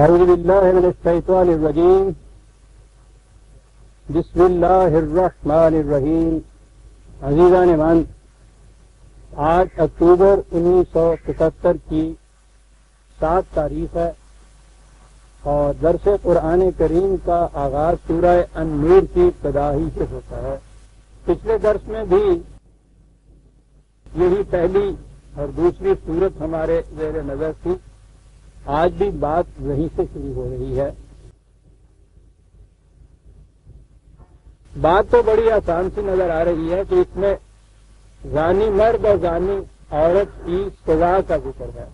اعوذ باللہ من الشیطان الرجیم بسم اللہ الرحمن الرحیم. عزیزان من، آج اکتوبر 1977 کی 7 تاریخ ہے اور درس قرآن کریم کا آغاز سورہ النور کی ابتدائی سے ہوتا ہے. پچھلے درس میں بھی یہی پہلی اور دوسری سورت ہمارے زیر نظر تھی. آج بھی بات وہیں سے شروع ہو رہی ہے. بات تو بڑی آسان سی نظر آ رہی ہے کہ اس میں زانی مرد اور زانی عورت کی سزا کا ذکر ہے.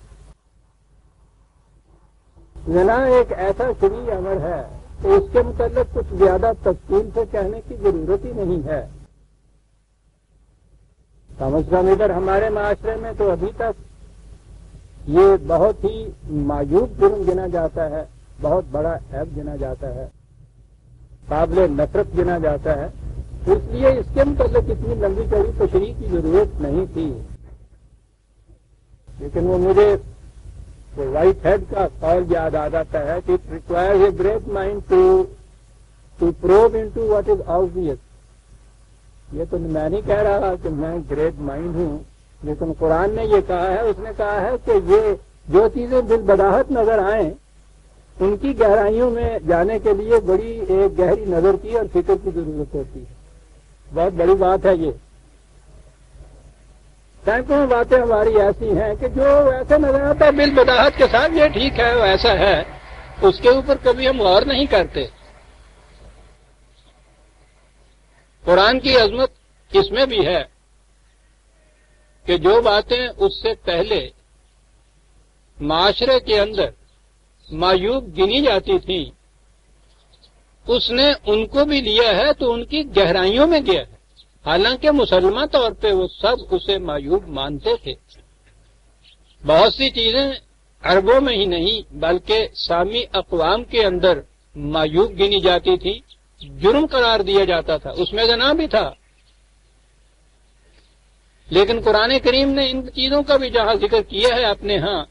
زنا ایک ایسا شرعی امر ہے کہ اس کے متعلق کچھ زیادہ تفصیل سے کہنے کی ضرورت ہی نہیں ہے. کم از کم ادھر ہمارے معاشرے میں تو ابھی تک یہ بہت ہی معیوب جرم گنا جاتا ہے، بہت بڑا عیب گنا جاتا ہے، قابل نفرت گنا جاتا ہے. اس لیے اس کے متعلق اتنی لمبی چوڑی تشریح کی ضرورت نہیں تھی. لیکن وہ مجھے وائٹ ہیڈ کا قول یاد آ جاتا ہے کہ it requires a great mind to probe into what is obvious. یہ تو میں نہیں کہہ رہا کہ میں گریٹ مائنڈ ہوں، لیکن قرآن نے یہ کہا ہے، اس نے کہا ہے کہ یہ جو چیزیں بالبداہت نظر آئیں ان کی گہرائیوں میں جانے کے لیے بڑی ایک گہری نظر کی اور فکر کی ضرورت ہوتی ہے. بہت بڑی بات ہے یہ. سینکڑوں باتیں ہماری ایسی ہیں کہ جو ایسے نظر آتا ہے بالبداہت کے ساتھ یہ ٹھیک ہے، وہ ایسا ہے، اس کے اوپر کبھی ہم غور نہیں کرتے. قرآن کی عظمت اس میں بھی ہے کہ جو باتیں اس سے پہلے معاشرے کے اندر معیوب گنی جاتی تھیں اس نے ان کو بھی لیا ہے تو ان کی گہرائیوں میں گیا ہے. حالانکہ مسلمہ طور پہ وہ سب اسے معیوب مانتے تھے. بہت سی چیزیں عربوں میں ہی نہیں بلکہ سامی اقوام کے اندر معیوب گنی جاتی تھی، جرم قرار دیا جاتا تھا، اس میں زنا بھی تھا. لیکن قرآن کریم نے ان چیزوں کا بھی جہاں ذکر کیا ہے اپنے ہاں،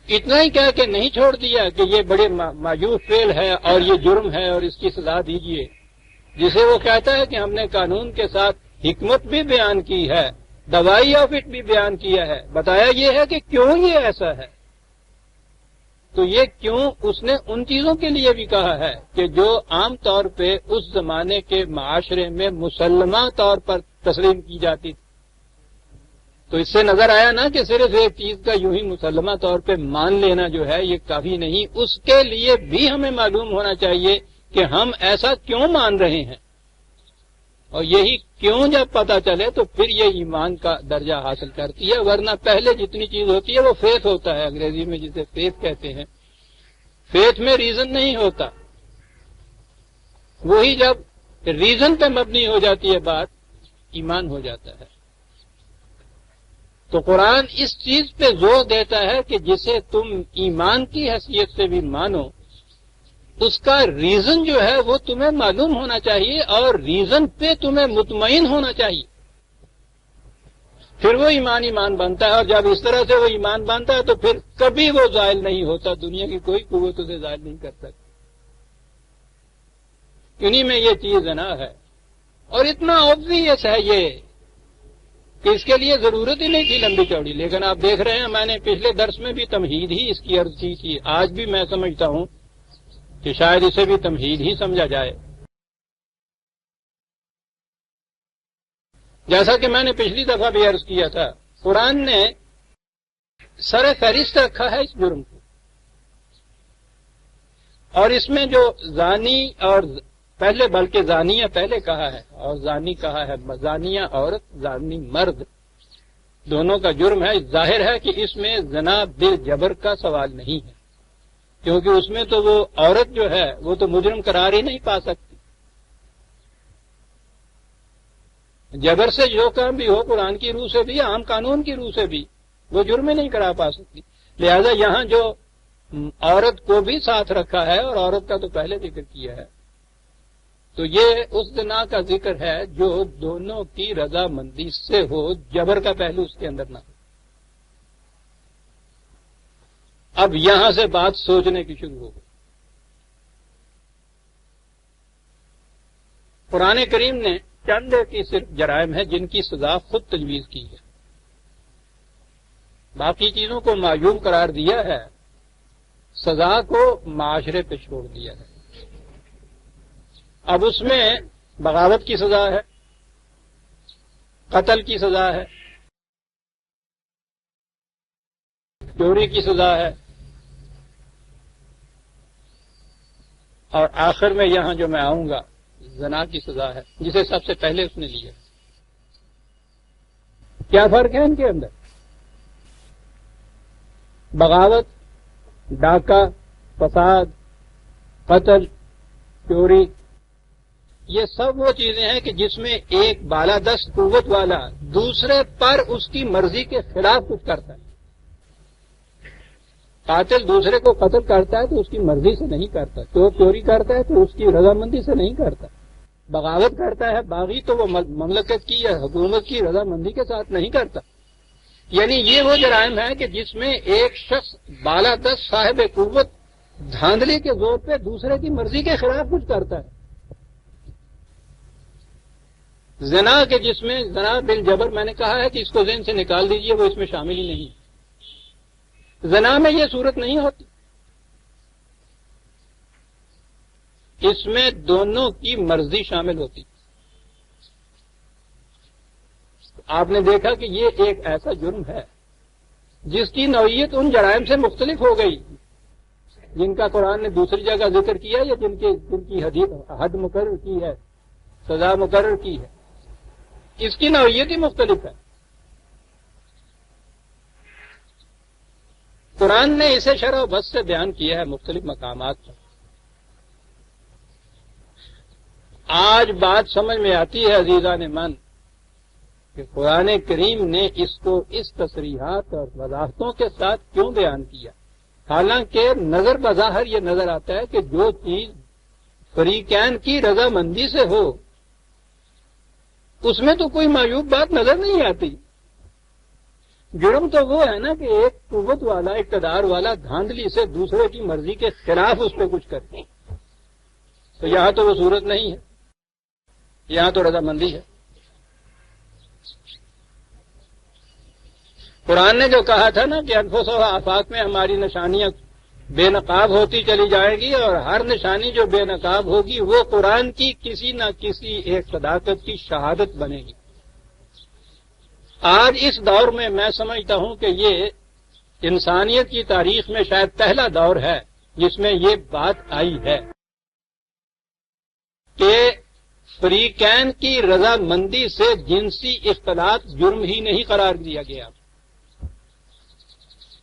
اتنا ہی کہہ کے نہیں چھوڑ دیا کہ یہ بڑے معیوب فعل ہے اور یہ جرم ہے اور اس کی سزا دیجیے. جسے وہ کہتا ہے کہ ہم نے قانون کے ساتھ حکمت بھی بیان کی ہے، دوائی آف اٹ بھی بیان کیا ہے، بتایا یہ ہے کہ کیوں یہ ایسا ہے. تو یہ کیوں اس نے ان چیزوں کے لیے بھی کہا ہے کہ جو عام طور پہ اس زمانے کے معاشرے میں مسلمہ طور پر تسلیم کی جاتی تھی. تو اس سے نظر آیا نا کہ صرف ایک چیز کا یوں ہی مسلمہ طور پہ مان لینا جو ہے یہ کافی نہیں، اس کے لیے بھی ہمیں معلوم ہونا چاہیے کہ ہم ایسا کیوں مان رہے ہیں. اور یہی کیوں جب پتہ چلے تو پھر یہ ایمان کا درجہ حاصل کرتی ہے. ورنہ پہلے جتنی چیز ہوتی ہے وہ فیتھ ہوتا ہے، انگریزی میں جسے فیتھ کہتے ہیں. فیتھ میں ریزن نہیں ہوتا. وہی جب ریزن پہ مبنی ہو جاتی ہے بات، ایمان ہو جاتا ہے. تو قرآن اس چیز پہ زور دیتا ہے کہ جسے تم ایمان کی حیثیت سے بھی مانو، اس کا ریزن جو ہے وہ تمہیں معلوم ہونا چاہیے اور ریزن پہ تمہیں مطمئن ہونا چاہیے. پھر وہ ایمان بنتا ہے. اور جب اس طرح سے وہ ایمان بنتا ہے تو پھر کبھی وہ زائل نہیں ہوتا. دنیا کی کوئی قوت اسے زائل نہیں کر سکتی. انہی میں یہ چیز زنا ہے. اور اتنا آبویس ہے یہ کہ اس کے لیے ضرورت ہی نہیں تھی لمبی چوڑی. لیکن آپ دیکھ رہے ہیں میں نے پچھلے درس میں بھی تمہید ہی اس کی عرض کی تھی. آج بھی میں سمجھتا ہوں کہ شاید اسے بھی تمہید ہی سمجھا جائے. جیسا کہ میں نے پچھلی دفعہ بھی عرض کیا تھا، قرآن نے سر فہرست رکھا ہے اس جرم کو. اور اس میں جو زانی اور پہلے بلکہ زانیہ پہلے کہا ہے اور زانی کہا ہے، زانیہ عورت زانی مرد دونوں کا جرم ہے. ظاہر ہے کہ اس میں زنا بالجبر کا سوال نہیں ہے، کیونکہ اس میں تو وہ عورت جو ہے وہ تو مجرم قرار ہی نہیں پا سکتی. جبر سے جو کام بھی ہو قرآن کی روح سے بھی عام قانون کی روح سے بھی وہ جرم ہی نہیں کرا پا سکتی. لہذا یہاں جو عورت کو بھی ساتھ رکھا ہے اور عورت کا تو پہلے ذکر کیا ہے، تو یہ اس زنا کا ذکر ہے جو دونوں کی رضامندی سے ہو، جبر کا پہلو اس کے اندر نہ ہو. اب یہاں سے بات سوچنے کی شروع ہو گئی. قرآن کریم نے چند کی صرف جرائم ہیں جن کی سزا خود تجویز کی ہے، باقی چیزوں کو معیوب قرار دیا ہے، سزا کو معاشرے پہ چھوڑ دیا ہے. اب اس میں بغاوت کی سزا ہے، قتل کی سزا ہے، چوری کی سزا ہے، اور آخر میں یہاں جو میں آؤں گا زنا کی سزا ہے، جسے سب سے پہلے اس نے لیا. کیا فرق ہے ان کے اندر؟ بغاوت، ڈاکہ، فساد، قتل، چوری، یہ سب وہ چیزیں ہیں کہ جس میں ایک بالادست قوت والا دوسرے پر اس کی مرضی کے خلاف کچھ کرتا ہے. قاتل دوسرے کو قتل کرتا ہے تو اس کی مرضی سے نہیں کرتا، چور چوری کرتا ہے تو اس کی رضامندی سے نہیں کرتا، بغاوت کرتا ہے باغی تو وہ مملکت کی یا حکومت کی رضامندی کے ساتھ نہیں کرتا. یعنی یہ وہ جرائم ہے کہ جس میں ایک شخص بالادست صاحب قوت دھاندلی کے زور پہ دوسرے کی مرضی کے خلاف کچھ کرتا ہے. زنا کے جس میں زنا بالجبر میں نے کہا ہے کہ اس کو ذہن سے نکال دیجئے، وہ اس میں شامل ہی نہیں. زنا میں یہ صورت نہیں ہوتی، اس میں دونوں کی مرضی شامل ہوتی. آپ نے دیکھا کہ یہ ایک ایسا جرم ہے جس کی نوعیت ان جرائم سے مختلف ہو گئی جن کا قرآن نے دوسری جگہ ذکر کیا یا جن کی حد مقرر کی ہے، سزا مقرر کی ہے. اس کی نوعیت ہی مختلف ہے. قرآن نے اسے شرح و بس سے بیان کیا ہے مختلف مقامات پر. آج بات سمجھ میں آتی ہے عزیزان من کہ قرآن کریم نے اس کو اس تصریحات اور وضاحتوں کے ساتھ کیوں بیان کیا، حالانکہ نظر بظاہر یہ نظر آتا ہے کہ جو چیز فریقین کی رضامندی سے ہو اس میں تو کوئی معیوب بات نظر نہیں آتی. جرم تو وہ ہے نا کہ ایک قوت والا اقتدار والا دھاندلی سے دوسرے کی مرضی کے خلاف اس پہ کچھ کرتے، تو یہاں تو وہ صورت نہیں ہے، یہاں تو رضامندی ہے. قرآن نے جو کہا تھا نا کہ انفس و آفاق میں ہماری نشانیاں بے نقاب ہوتی چلی جائیں گی اور ہر نشانی جو بے نقاب ہوگی وہ قرآن کی کسی نہ کسی ایک صداقت کی شہادت بنے گی. آج اس دور میں میں سمجھتا ہوں کہ یہ انسانیت کی تاریخ میں شاید پہلا دور ہے جس میں یہ بات آئی ہے کہ فریقین کی رضامندی سے جنسی اختلاط جرم ہی نہیں قرار دیا گیا.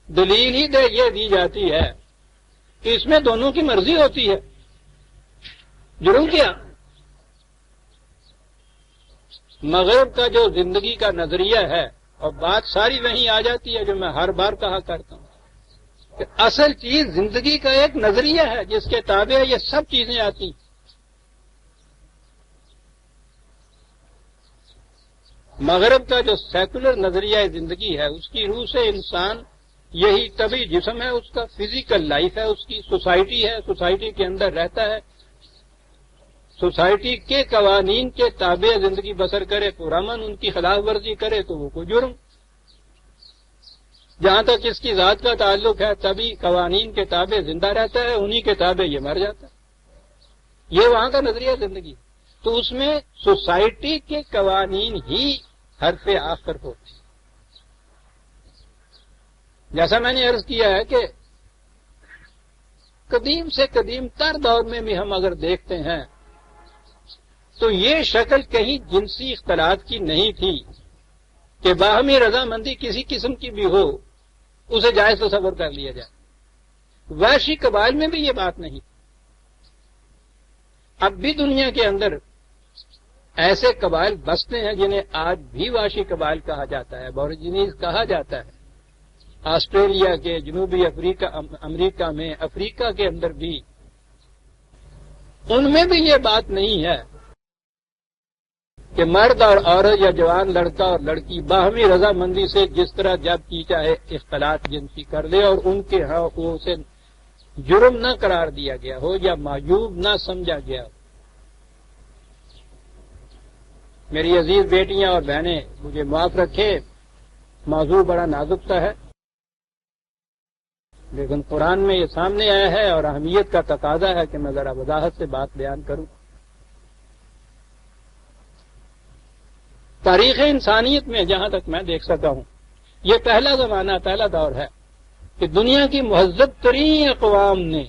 دلیل ہی یہ دی جاتی ہے کہ اس میں دونوں کی مرضی ہوتی ہے. جرم کیا؟ مغرب کا جو زندگی کا نظریہ ہے، اور بات ساری وہیں آ جاتی ہے جو میں ہر بار کہا کرتا ہوں کہ اصل چیز زندگی کا ایک نظریہ ہے جس کے تابع یہ سب چیزیں آتی. مغرب کا جو سیکولر نظریہ زندگی ہے اس کی روح سے انسان یہی طبعی جسم ہے، اس کا فزیکل لائف ہے، اس کی سوسائٹی ہے، سوسائٹی کے اندر رہتا ہے، سوسائٹی کے قوانین کے تابع زندگی بسر کرے، پرامن ان کی خلاف ورزی کرے تو وہ کوئی جرم. جہاں تک اس کی ذات کا تعلق ہے تبھی قوانین کے تابع زندہ رہتا ہے، انہی کے تابع یہ مر جاتا ہے. یہ وہاں کا نظریہ زندگی. تو اس میں سوسائٹی کے قوانین ہی حرف آخر ہوتے. جیسا میں نے عرض کیا ہے کہ قدیم سے قدیم تر دور میں بھی ہم اگر دیکھتے ہیں تو یہ شکل کہیں جنسی اختلاط کی نہیں تھی کہ باہمی رضامندی کسی قسم کی بھی ہو اسے جائز تصور کر لیا جائے. وحشی قبائل میں بھی یہ بات نہیں. اب بھی دنیا کے اندر ایسے قبائل بستے ہیں جنہیں آج بھی وحشی قبائل کہا جاتا ہے، ابوریجنیز کہا جاتا ہے. آسٹریلیا کے، جنوبی امریکہ میں، افریقہ کے اندر بھی، ان میں بھی یہ بات نہیں ہے کہ مرد اور عورت یا جوان لڑکا اور لڑکی باہمی رضامندی سے جس طرح جب کی چاہے اختلاط جنسی کر لے اور ان کے ہاں وہ اسے جرم نہ قرار دیا گیا ہو یا معیوب نہ سمجھا گیا ہو۔ میری عزیز بیٹیاں اور بہنیں، مجھے معاف رکھے، موضوع بڑا نازک سا ہے، لیکن قرآن میں یہ سامنے آیا ہے اور اہمیت کا تقاضا ہے کہ میں ذرا وضاحت سے بات بیان کروں۔ تاریخ انسانیت میں جہاں تک میں دیکھ سکتا ہوں، یہ پہلا زمانہ، پہلا دور ہے کہ دنیا کی مہذب ترین اقوام نے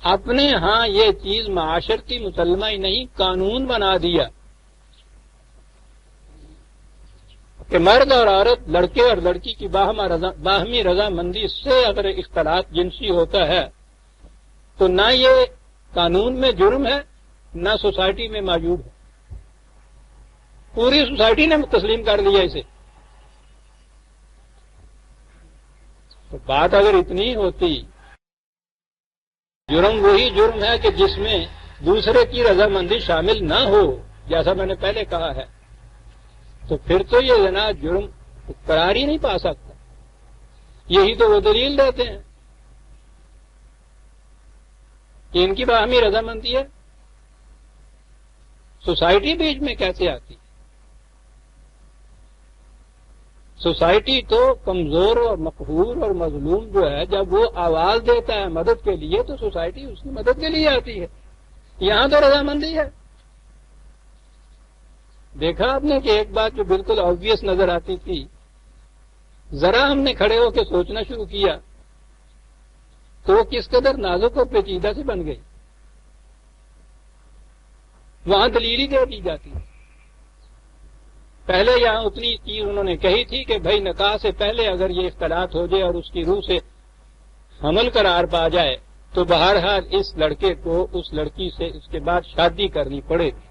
اپنے ہاں یہ چیز معاشرتی مسلمہ ہی نہیں، قانون بنا دیا کہ مرد اور عورت، لڑکے اور لڑکی کی باہمی رضامندی سے اگر اختلاط جنسی ہوتا ہے تو نہ یہ قانون میں جرم ہے، نہ سوسائٹی میں معیوب ہے۔ پوری سوسائٹی نے تسلیم کر لیا اسے۔ تو بات اگر اتنی ہوتی، جرم وہی جرم ہے کہ جس میں دوسرے کی رضامندی شامل نہ ہو، جیسا میں نے پہلے کہا ہے، تو پھر تو یہ زنا جرم قرار ہی نہیں پا سکتا۔ یہی تو وہ دلیل دیتے ہیں کہ ان کی باہمی رضامندی ہے، سوسائٹی بیچ میں کیسے آتی؟ سوسائٹی تو کمزور اور مقہور اور مظلوم جو ہے، جب وہ آواز دیتا ہے مدد کے لیے تو سوسائٹی اس کی مدد کے لیے آتی ہے۔ یہاں تو رضامندی ہے۔ دیکھا آپ نے کہ ایک بات جو بالکل آبویس نظر آتی تھی، ذرا ہم نے کھڑے ہو کے سوچنا شروع کیا تو وہ کس قدر نازک اور پیچیدہ سے بن گئی۔ وہاں دلیل ہی دے دی جاتی ہے۔ پہلے یہاں اتنی چیز انہوں نے کہی تھی کہ بھائی نکاح سے پہلے اگر یہ اختلاط ہو جائے اور اس کی روح سے حمل قرار پا جائے تو بہرحال اس لڑکے کو اس لڑکی سے اس کے بعد شادی کرنی پڑے گی،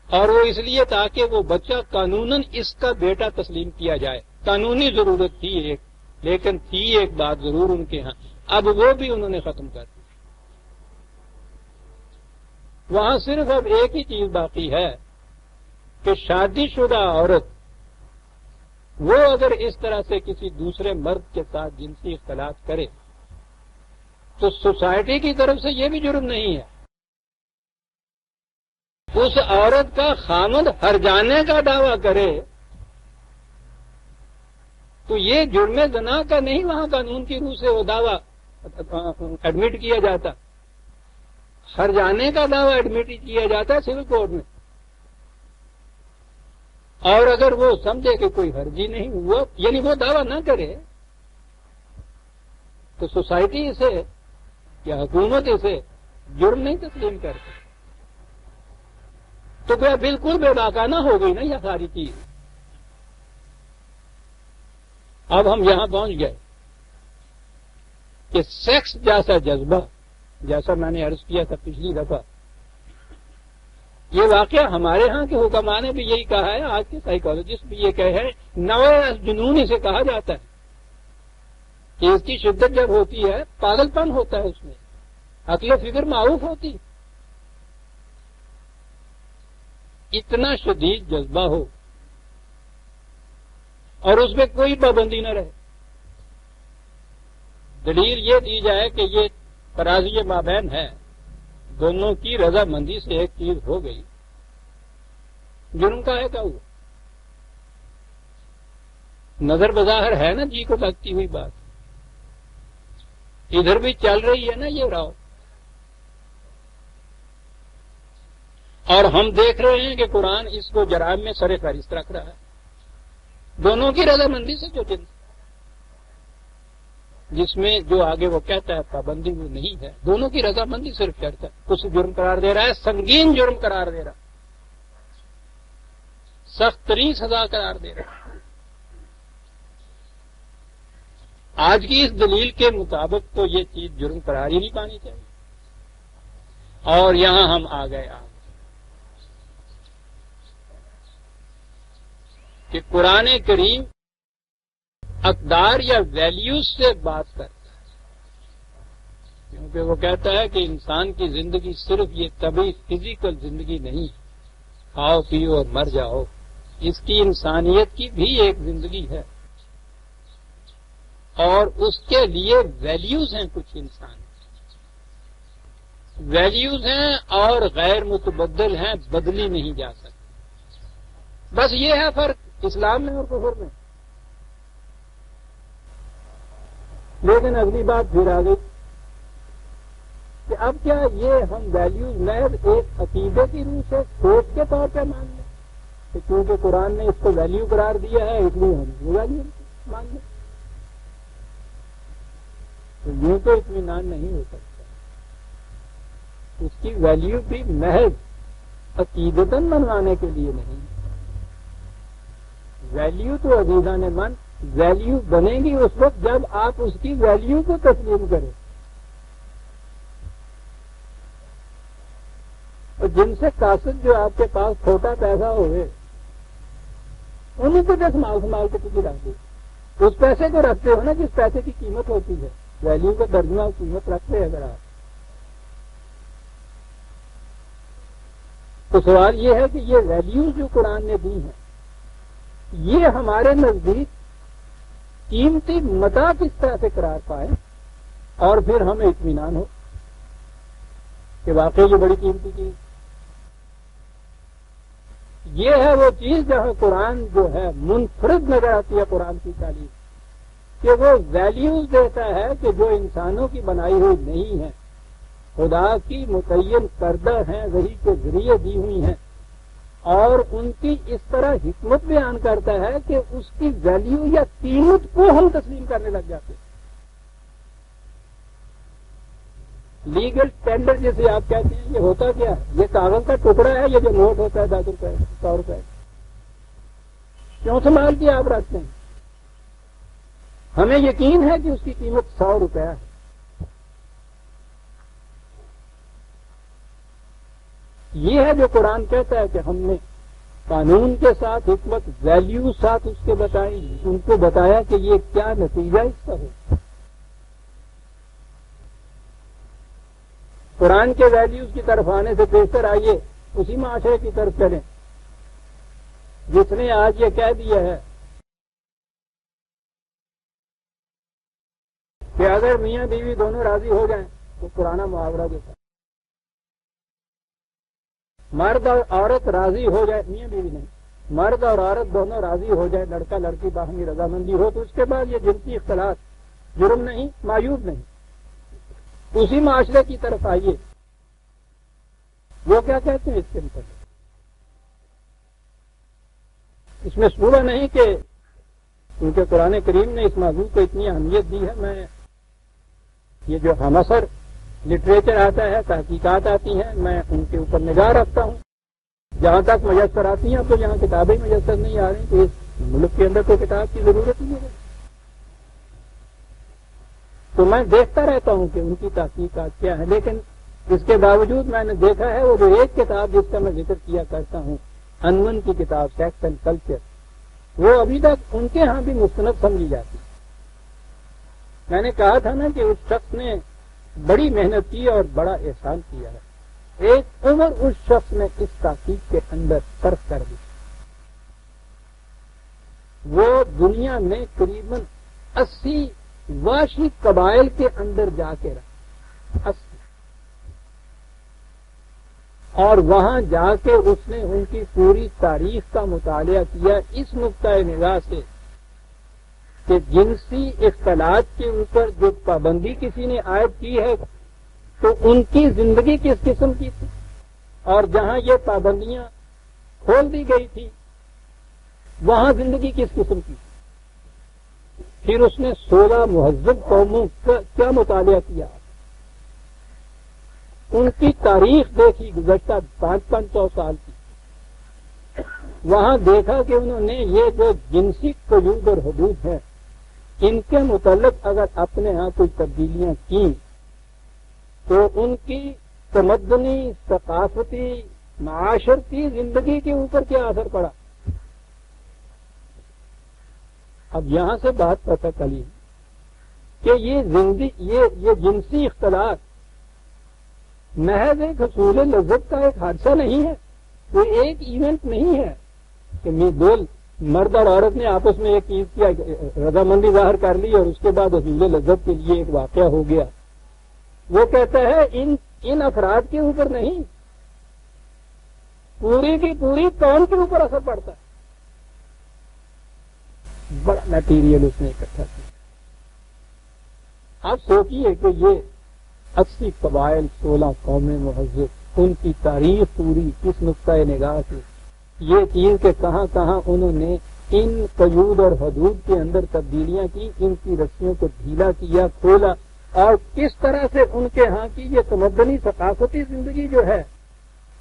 اور وہ اس لیے تاکہ وہ بچہ قانوناً اس کا بیٹا تسلیم کیا جائے۔ قانونی ضرورت تھی ایک، لیکن تھی ایک بات ضرور ان کے ہاں، اب وہ بھی انہوں نے ختم کر دی۔ وہاں صرف اب ایک ہی چیز باقی ہے کہ شادی شدہ عورت وہ اگر اس طرح سے کسی دوسرے مرد کے ساتھ جنسی اختلاط کرے تو سوسائٹی کی طرف سے یہ بھی جرم نہیں ہے۔ اس عورت کا خامد ہر جانے کا دعویٰ کرے تو یہ جرم زنا کا نہیں، وہاں قانون کی روح سے وہ دعویٰ ایڈمٹ کیا جاتا، ہر جانے کا دعویٰ ایڈمٹ کیا جاتا ہے سول کورٹ میں۔ اور اگر وہ سمجھے کہ کوئی حرجی نہیں ہوا، یعنی وہ دعویٰ نہ کرے، تو سوسائٹی اسے یا حکومت اسے جرم نہیں تسلیم کرتی، تو پھر بالکل بے باکہ نہ ہو گئی نا یہ ساری چیز۔ اب ہم یہاں پہنچ گئے کہ سیکس جیسا جذبہ، جیسا میں نے عرض کیا تھا پچھلی دفعہ، یہ واقعہ ہمارے ہاں کے حکماء نے بھی یہی کہا ہے، آج کے سائیکالوجسٹ بھی یہ کہے، نوع جنون اسے کہا جاتا ہے کہ اس کی شدت جب ہوتی ہے پاگل پن ہوتا ہے، اس میں عقل و فکر معروف ہوتی، اتنا شدید جذبہ ہو اور اس میں کوئی پابندی نہ رہے۔ دلیل یہ دی جائے کہ یہ ترازی مابین ہے، دونوں کی رضامندی سے ایک چیز ہو گئی، جرم کا ہے کیا ہوا؟ نظر بظاہر ہے نا جی کو لگتی ہوئی بات، ادھر بھی چل رہی ہے نا یہ راؤ، اور ہم دیکھ رہے ہیں کہ قرآن اس کو جرائم میں سر فہرست رکھ رہا ہے۔ دونوں کی رضامندی سے جو جنس، جس میں جو آگے وہ کہتا ہے پابندی وہ نہیں ہے، دونوں کی رضامندی صرف شرط ہے، کچھ جرم قرار دے رہا ہے، سنگین جرم قرار دے رہا ہے، سخت ترین سزا قرار دے رہا ہے۔ آج کی اس دلیل کے مطابق تو یہ چیز جرم قرار ہی نہیں پانی چاہیے، اور یہاں ہم آ گئے کہ قرآن کریم اقدار یا ویلیوز سے بات کرتا ہے، کیونکہ وہ کہتا ہے کہ انسان کی زندگی صرف یہ طبی فزیکل زندگی نہیں، کھاؤ پیو اور مر جاؤ، اس کی انسانیت کی بھی ایک زندگی ہے، اور اس کے لیے ویلیوز ہیں، کچھ انسان ویلیوز ہیں اور غیر متبدل ہیں، بدلی نہیں جا سکتی۔ بس یہ ہے فرق اسلام میں اور کفر میں۔ لیکن اگلی بات پھر آ گئی کہ اب کیا یہ ہم ویلیوز محض ایک عقیدے کی روح سے سوچ کے طور پہ مان لیں کہ کیونکہ قرآن نے اس کو ویلیو قرار دیا ہے اس لیے ہم وہ ویلیو مان لیں؟ تو یوں تو اطمینان نہیں ہو سکتا۔ اس کی ویلیو بھی محض عقیدتاً منوانے کے لیے نہیں، ویلیو تو عزیزان من ویلیو بنے گی اس وقت جب آپ اس کی ویلیو کو تسلیم کریں، اور جن سے قاصد جو آپ کے پاس چھوٹا پیسہ ہوئے انہیں کو جو سنبھال کے تجھے رکھ دے، اس پیسے کو رکھتے ہو نا جس پیسے کی قیمت ہوتی ہے، ویلیو کا درجہ قیمت رکھتے ہیں اگر آپ، تو سوال یہ ہے کہ یہ ویلیوز جو قرآن نے دی ہیں یہ ہمارے نزدیک قیمتی متاع کس طرح سے قرار پائے اور پھر ہمیں اطمینان ہو کہ واقعی یہ بڑی قیمتی چیز۔ یہ ہے وہ چیز جہاں قرآن جو ہے منفرد نظر آتی ہے قرآن کی تعلیم، کہ وہ ویلیوز دیتا ہے کہ جو انسانوں کی بنائی ہوئی نہیں ہے، خدا کی متعین کردہ ہیں، وحی کے ذریعے دی ہوئی ہیں، اور ان کی اس طرح حکمت بیان کرتا ہے کہ اس کی ویلیو یا قیمت کو ہم تسلیم کرنے لگ جاتے ہیں۔ لیگل ٹینڈر جیسے آپ کہتے ہیں، یہ ہوتا کیا ہے؟ یہ کاغذ کا ٹکڑا ہے، یہ جو نوٹ ہوتا ہے 10 روپے 100 روپے، کیوں سنبھال کے آپ رکھتے ہیں؟ ہمیں یقین ہے کہ اس کی قیمت 100 روپے ہے۔ یہ ہے جو قرآن کہتا ہے کہ ہم نے قانون کے ساتھ حکمت ویلیو ساتھ اس کے بتائی، ان کو بتایا کہ یہ کیا نتیجہ اس کا ہے۔ قرآن کے ویلیوز کی طرف آنے سے بہتر آئیے اسی معاشرے کی طرف چلیں جس نے آج یہ کہہ دیا ہے کہ اگر میاں بیوی دونوں راضی ہو جائیں تو پرانا محاورہ دیتا ہے، مرد اور عورت راضی ہو جائے، میاں بیوی نہیں، مرد اور عورت دونوں راضی ہو جائے، لڑکا لڑکی باہمی رضامندی ہو، تو اس کے بعد یہ جنسی اختلاط جرم نہیں، معیوب نہیں۔ اسی معاشرے کی طرف آئیے، وہ کیا کہتے ہیں اس کے متعلق؟ اس میں صورت نہیں کہ کیونکہ قرآن کریم نے اس موضوع کو اتنی اہمیت دی ہے، میں یہ جو ہم اثر لٹریچر آتا ہے، تحقیقات آتی ہیں، میں ان کے اوپر نگاہ رکھتا ہوں، جہاں تک میسر آتی ہیں، تو یہاں کتابیں میسر نہیں آ رہی، تو اس ملک کے اندر کوئی کتاب کی ضرورت ہی نہیں ہے، تو میں دیکھتا رہتا ہوں کہ ان کی تحقیقات کیا ہے، لیکن اس کے باوجود میں نے دیکھا ہے وہ جو ایک کتاب جس کا میں ذکر کیا کرتا ہوں، انون کی کتاب سیکس اینڈ کلچر، وہ ابھی تک ان کے ہاں بھی مستند سمجھی جاتی ہے۔ میں نے کہا تھا نا کہ اس شخص نے بڑی محنت کی اور بڑا احسان کیا ہے، ایک عمر اس شخص نے اس تحقیق کے اندر صرف کر دی، وہ دنیا میں قریباً 80 واشی قبائل کے اندر جا کے رہا، 80، اور وہاں جا کے اس نے ان کی پوری تاریخ کا مطالعہ کیا اس نقطۂ نگاہ سے کہ جنسی اختلاط کے اوپر جو پابندی کسی نے عائد کی ہے تو ان کی زندگی کس قسم کی تھی، اور جہاں یہ پابندیاں کھول دی گئی تھی وہاں زندگی کس قسم کی تھی۔ پھر اس نے 16 مہذب قوموں کا کیا مطالعہ کیا، ان کی تاریخ دیکھی گزشتہ 500 سال کی، وہاں دیکھا کہ انہوں نے یہ جو جنسی قیود اور حدود ہیں ان کے متعلق اگر اپنے ہاں کوئی تبدیلیاں کی تو ان کی تمدنی، ثقافتی، معاشرتی زندگی کے اوپر کیا اثر پڑا۔ اب یہاں سے بات پتہ چلی کہ یہ جنسی اختلاط محض ایک حصول لذت کا ایک حادثہ نہیں ہے، کوئی ایک ایونٹ نہیں ہے کہ دو مرد اور عورت نے آپس میں ایک چیز کی رضامندی ظاہر کر لی اور اس کے بعد حصول لذت کے لیے ایک واقعہ ہو گیا۔ وہ کہتا ہے ان افراد کے اوپر نہیں، پوری کی پوری قوم کے اوپر اثر پڑتا ہے۔ بڑا میٹیریل اس نے اکٹھا کیا۔ آپ سوچیے کہ یہ 80 قبائل، 16 قومیں مہذب، ان کی تاریخ پوری کس نقطۂ نگاہ سے یہ چیز کہ کہاں کہاں انہوں نے ان قیود اور حدود کے اندر تبدیلیاں کی، ان کی رسیوں کو ڈھیلا کیا، کھولا، اور کس طرح سے ان کے ہاں کی یہ تمدنی ثقافتی زندگی جو ہے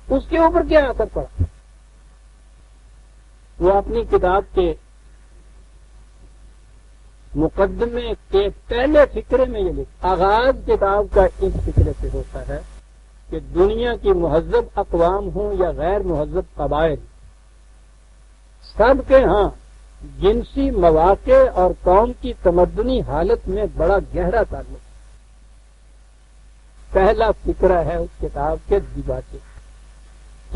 اس کے اوپر کیا اثر پڑا۔ وہ اپنی کتاب کے مقدمے کے پہلے فقرے میں یہ لکھا، آغاز کتاب کا اس فقرے سے ہوتا ہے کہ دنیا کی مہذب اقوام ہوں یا غیر مہذب قبائل، سب کے ہاں جنسی مواقع اور قوم کی تمدنی حالت میں بڑا گہرا تعلق۔ پہلا فقرہ ہے اس کتاب کے دیباچے۔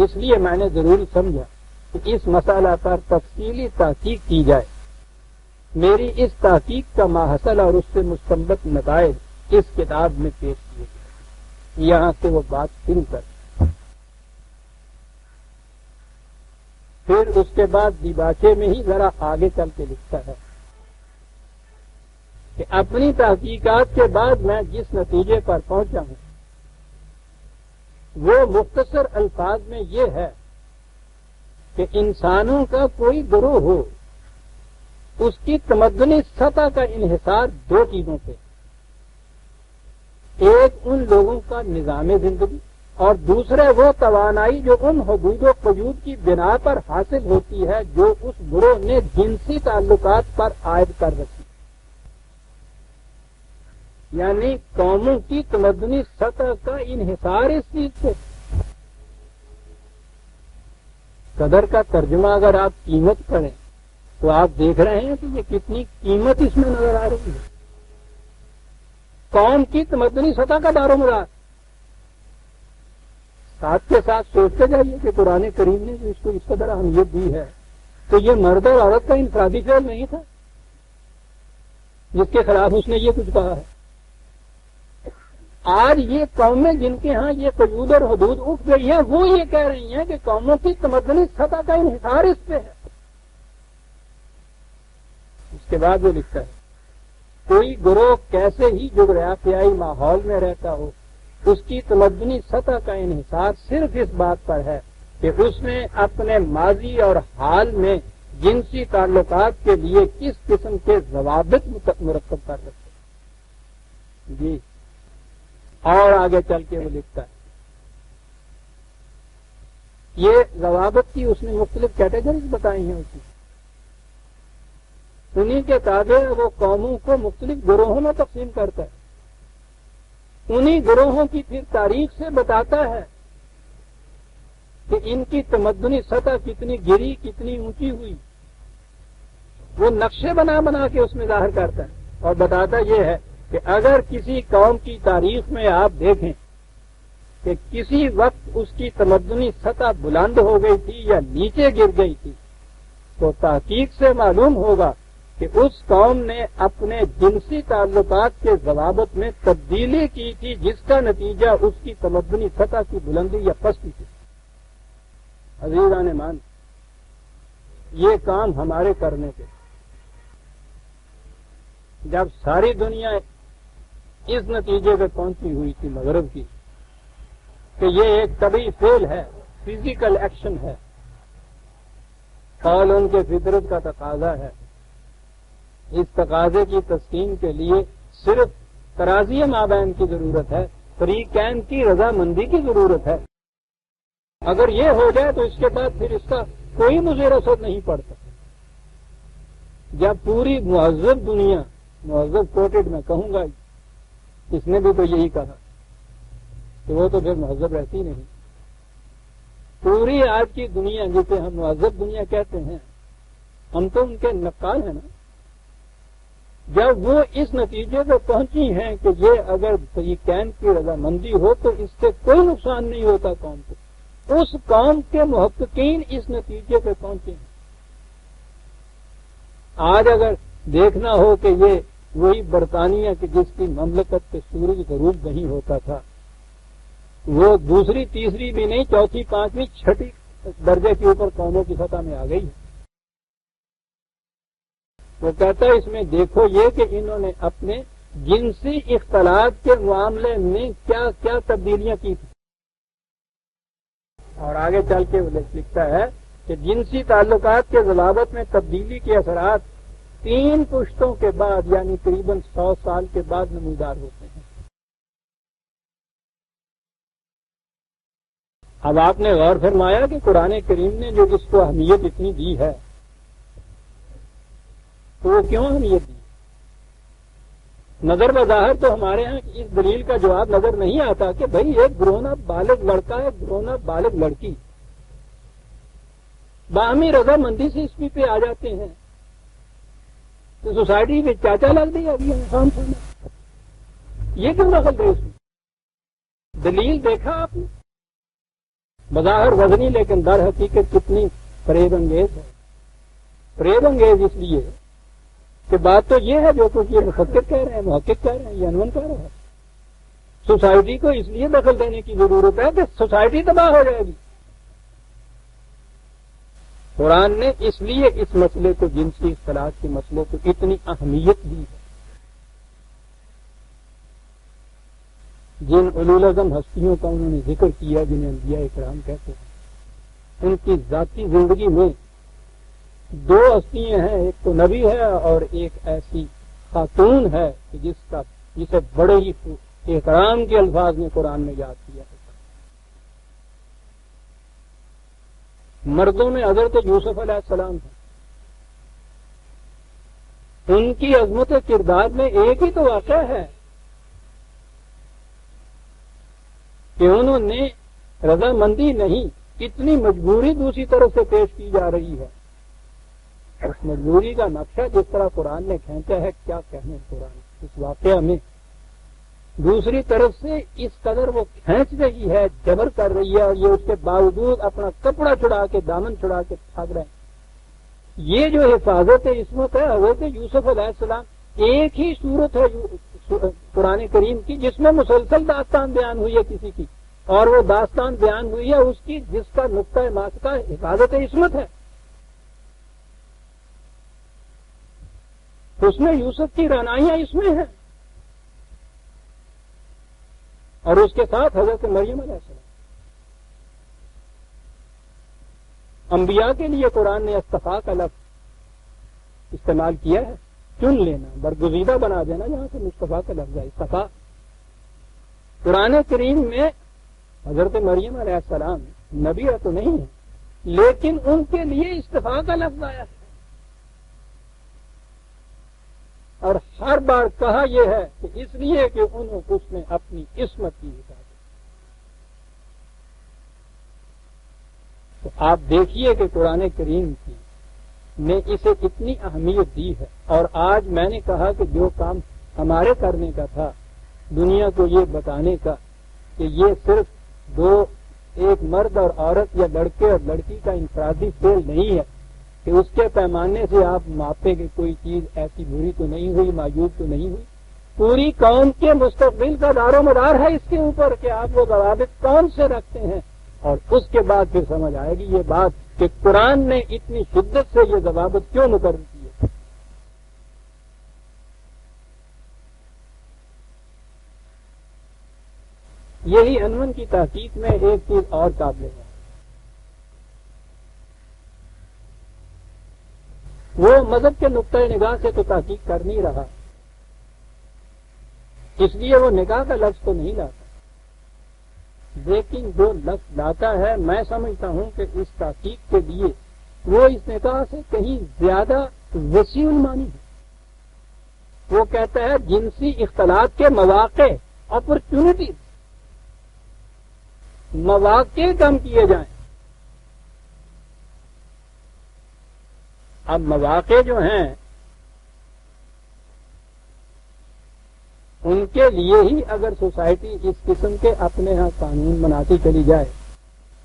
اس لیے میں نے ضروری سمجھا کہ اس مسئلہ پر تفصیلی تحقیق کی جائے۔ میری اس تحقیق کا ماحصل اور اس سے مستنبط نتائج اس کتاب میں پیش کیے گئے۔ یہاں سے وہ بات شروع کر، پھر اس کے بعد دیباچے میں ہی ذرا آگے چل کے لکھتا ہے کہ اپنی تحقیقات کے بعد میں جس نتیجے پر پہنچا ہوں وہ مختصر الفاظ میں یہ ہے کہ انسانوں کا کوئی گروہ ہو، اس کی تمدنی سطح کا انحصار دو چیزوں پہ، ایک ان لوگوں کا نظام زندگی اور دوسرے وہ توانائی جو ان حدود و قیود کی بنا پر حاصل ہوتی ہے جو اس گروہ نے جنسی تعلقات پر عائد کر رکھی، یعنی قوموں کی تمدنی سطح کا انحصار اس چیز سے۔ قدر کا ترجمہ اگر آپ قیمت کریں تو آپ دیکھ رہے ہیں کہ یہ کتنی قیمت اس میں نظر آ رہی ہے، قوم کی تمدنی سطح کا دار و مدار۔ ساتھ کے ساتھ سوچتے جائیے کہ قرآن کریم نے جو اس کو اس قدر اہمیت دی ہے تو یہ مرد اور عورت کا انفرادی فعل نہیں تھا جس کے خلاف اس نے یہ کچھ کہا ہے۔ آج یہ قومیں جن کے ہاں یہ قیود اور حدود اٹھ گئی ہیں وہ یہ کہہ رہی ہیں کہ قوموں کی تمدنی سطح کا انحصار اس پہ ہے۔ اس کے بعد وہ لکھتا ہے کوئی گروہ کیسے ہی جغرافیائی ماحول میں رہتا ہو، اس کی تمدنی سطح کا انحصار صرف اس بات پر ہے کہ اس نے اپنے ماضی اور حال میں جنسی تعلقات کے لیے کس قسم کے ضوابط مرتب کر رکھے۔ جی، اور آگے چل کے وہ لکھتا ہے یہ ضوابط کی اس نے مختلف کیٹیگریز بتائی ہیں، انہی کے تابع وہ قوموں کو مختلف گروہوں میں تقسیم کرتا ہے، انہی گروہوں کی پھر تاریخ سے بتاتا ہے کہ ان کی تمدنی سطح کتنی گری، کتنی اونچی ہوئی، وہ نقشے بنا بنا کے اس میں ظاہر کرتا ہے اور بتاتا یہ ہے کہ اگر کسی قوم کی تاریخ میں آپ دیکھیں کہ کسی وقت اس کی تمدنی سطح بلند ہو گئی تھی یا نیچے گر گئی تھی تو تحقیق سے معلوم ہوگا کہ اس قوم نے اپنے جنسی تعلقات کے ضوابط میں تبدیلی کی تھی جس کا نتیجہ اس کی تمدنی سطح کی بلندی یا پستی تھی۔ عزیزان مان، یہ کام ہمارے کرنے کے، جب ساری دنیا اس نتیجے پہ پہنچی ہوئی تھی مغرب کی کہ یہ ایک طبعی فعل ہے، فزیکل ایکشن ہے، قول ان کے فطرت کا تقاضا ہے، اس تقاضے کی تسکین کے لیے صرف ترازی مابین کی ضرورت ہے، فریقین کی رضامندی کی ضرورت ہے۔ اگر یہ ہو جائے تو اس کے بعد پھر اس کا کوئی مضر اثر نہیں پڑتا۔ جب پوری مہذب دنیا، مہذب کوٹڈ میں کہوں گا، اس نے بھی تو یہی کہا کہ وہ تو پھر مہذب رہتی نہیں۔ پوری آج کی دنیا جسے ہم مہذب دنیا کہتے ہیں، ہم تو ان کے نقال ہیں نا، جب وہ اس نتیجے پہ پہنچی ہیں کہ یہ اگر فریقین کی رضامندی ہو تو اس سے کوئی نقصان نہیں ہوتا قوم کو، اس قوم کے محققین اس نتیجے پہ پہنچے ہیں۔ آج اگر دیکھنا ہو کہ یہ وہی برطانیہ کی جس کی مملکت پہ سورج غروب نہیں ہوتا تھا، وہ دوسری تیسری بھی نہیں، چوتھی پانچویں چھٹی درجے کے اوپر قوموں کی سطح میں آ گئی ہے۔ وہ کہتا ہے اس میں دیکھو یہ کہ انہوں نے اپنے جنسی اختلاط کے معاملے میں کیا کیا تبدیلیاں کی تھیں، اور آگے چل کے وہ لکھتا ہے کہ جنسی تعلقات کے ضوابط میں تبدیلی کے اثرات 3 پشتوں کے بعد یعنی قریباً 100 سال کے بعد نمودار ہوتے ہیں۔ اب آپ نے غور فرمایا کہ قرآن کریم نے جو اس کو اہمیت اتنی دی ہے تو وہ کیوں اہمیت دی؟ نظر بظاہر تو ہمارے ہاں اس دلیل کا جواب نظر نہیں آتا کہ بھئی ایک گرون اپ بالغ لڑکا ہے، گرون اپ بالغ لڑکی باہمی رضامندی سے اس پہ آ جاتے ہیں تو سوسائٹی میں چاچا لگ دی ابھی انسان تھوڑا، یہ کیوں دخل دے اس میں؟ دلیل دیکھا آپ نے؟ بظاہر وزنی لیکن در حقیقت کتنی فریب انگیز ہے۔ فریب انگیز اس لیے کہ بات تو یہ ہے جو کچھ یہ مفکر کہہ رہے ہیں، محقق کہہ رہے ہیں، یہ انون کہہ رہا ہے، سوسائٹی کو اس لیے دخل دینے کی ضرورت ہے کہ سوسائٹی تباہ ہو جائے گی۔ قرآن نے اس لیے اس مسئلے کو، جنسی اختلاط کے مسئلے کو اتنی اہمیت دی ہے۔ جن اولوالعزم ہستیوں کا انہوں نے ذکر کیا جنہیں انبیاء اکرام کہتے ہیں، ان کی ذاتی زندگی میں 2 ہستیاں ہیں، ایک تو نبی ہے اور ایک ایسی خاتون ہے کہ جسے بڑے ہی احترام کے الفاظ میں قرآن میں یاد کیا ہے۔ مردوں میں حضرت یوسف علیہ السلام ہے، ان کی عظمت کردار میں ایک ہی تو واقعہ ہے کہ انہوں نے رضامندی نہیں، اتنی مجبوری دوسری طرف سے پیش کی جا رہی ہے۔ اس مجبوری کا نقشہ جس طرح قرآن نے کھینچا ہے، کیا کہنے قرآن اس واقعہ میں، دوسری طرف سے اس قدر وہ کھینچ رہی ہے، جبر کر رہی ہے، اور یہ اس کے باوجود اپنا کپڑا چھڑا کے، دامن چھڑا کے بھاگ رہے ہیں۔ یہ جو حفاظت عصمت ہے حضرت یوسف علیہ السلام، ایک ہی صورت ہے قرآن کریم کی جس میں مسلسل داستان بیان ہوئی ہے کسی کی، اور وہ داستان بیان ہوئی ہے اس کی جس کا نقطۂ ماسکہ حفاظت عصمت ہے۔ اس میں یوسف کی رعنائیاں اس میں ہیں، اور اس کے ساتھ حضرت مریم علیہ السلام۔ انبیاء کے لیے قرآن نے اصطفاء کا لفظ استعمال کیا ہے، چن لینا، برگزیدہ بنا دینا، جہاں سے مصطفیٰ کا لفظ ہے اصطفاء۔ قرآن کریم میں حضرت مریم علیہ السلام نبی تو نہیں ہے، لیکن ان کے لیے اصطفاء کا لفظ آیا ہے، اور ہر بار کہا یہ ہے کہ اس لیے کہ انہوں اس نے اپنی عصمت کی حفاظت۔ تو آپ دیکھیے کہ قرآن کریم کی نے اسے اتنی اہمیت دی ہے، اور آج میں نے کہا کہ جو کام ہمارے کرنے کا تھا دنیا کو یہ بتانے کا کہ یہ صرف ایک مرد اور عورت یا لڑکے اور لڑکی کا انفرادی فعل نہیں ہے کہ اس کے پیمانے سے آپ ماپیں کہ کوئی چیز ایسی بری تو نہیں ہوئی، معیوب تو نہیں ہوئی، پوری قوم کے مستقبل کا دار و مدار ہے اس کے اوپر کہ آپ وہ ضوابط کون سے رکھتے ہیں، اور اس کے بعد پھر سمجھ آئے گی یہ بات کہ قرآن نے اتنی شدت سے یہ ضوابط کیوں مقرر کیے۔ یہی عنوان کی تحقیق میں ایک چیز اور قابل ہے، وہ مذہب کے نقطۂ نگاہ سے تو تحقیق کر نہیں رہا، اس لیے وہ نگاہ کا لفظ تو نہیں لاتا، لیکن جو لفظ لاتا ہے میں سمجھتا ہوں کہ اس تحقیق کے لیے وہ اس نگاہ سے کہیں زیادہ وسیع المانی ہے۔ وہ کہتا ہے جنسی اختلاط کے مواقع، اپرچونٹیز، مواقع کم کیے جائیں۔ اب مواقع جو ہیں کے لیے ہی اگر سوسائٹی اس قسم کے اپنے ہاں قانون بناتی چلی جائے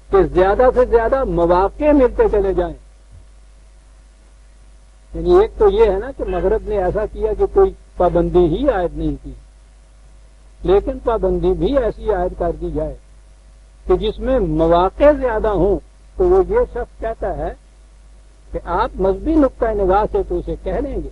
کہ زیادہ سے زیادہ مواقع ملتے چلے جائیں، یعنی ایک تو یہ ہے نا کہ مغرب نے ایسا کیا کہ کوئی پابندی ہی عائد نہیں کی، لیکن پابندی بھی ایسی عائد کر دی جائے کہ جس میں مواقع زیادہ ہوں، تو وہ یہ شخص کہتا ہے کہ آپ مذہبی نقطۂ نگاہ سے تو اسے کہہ لیں گے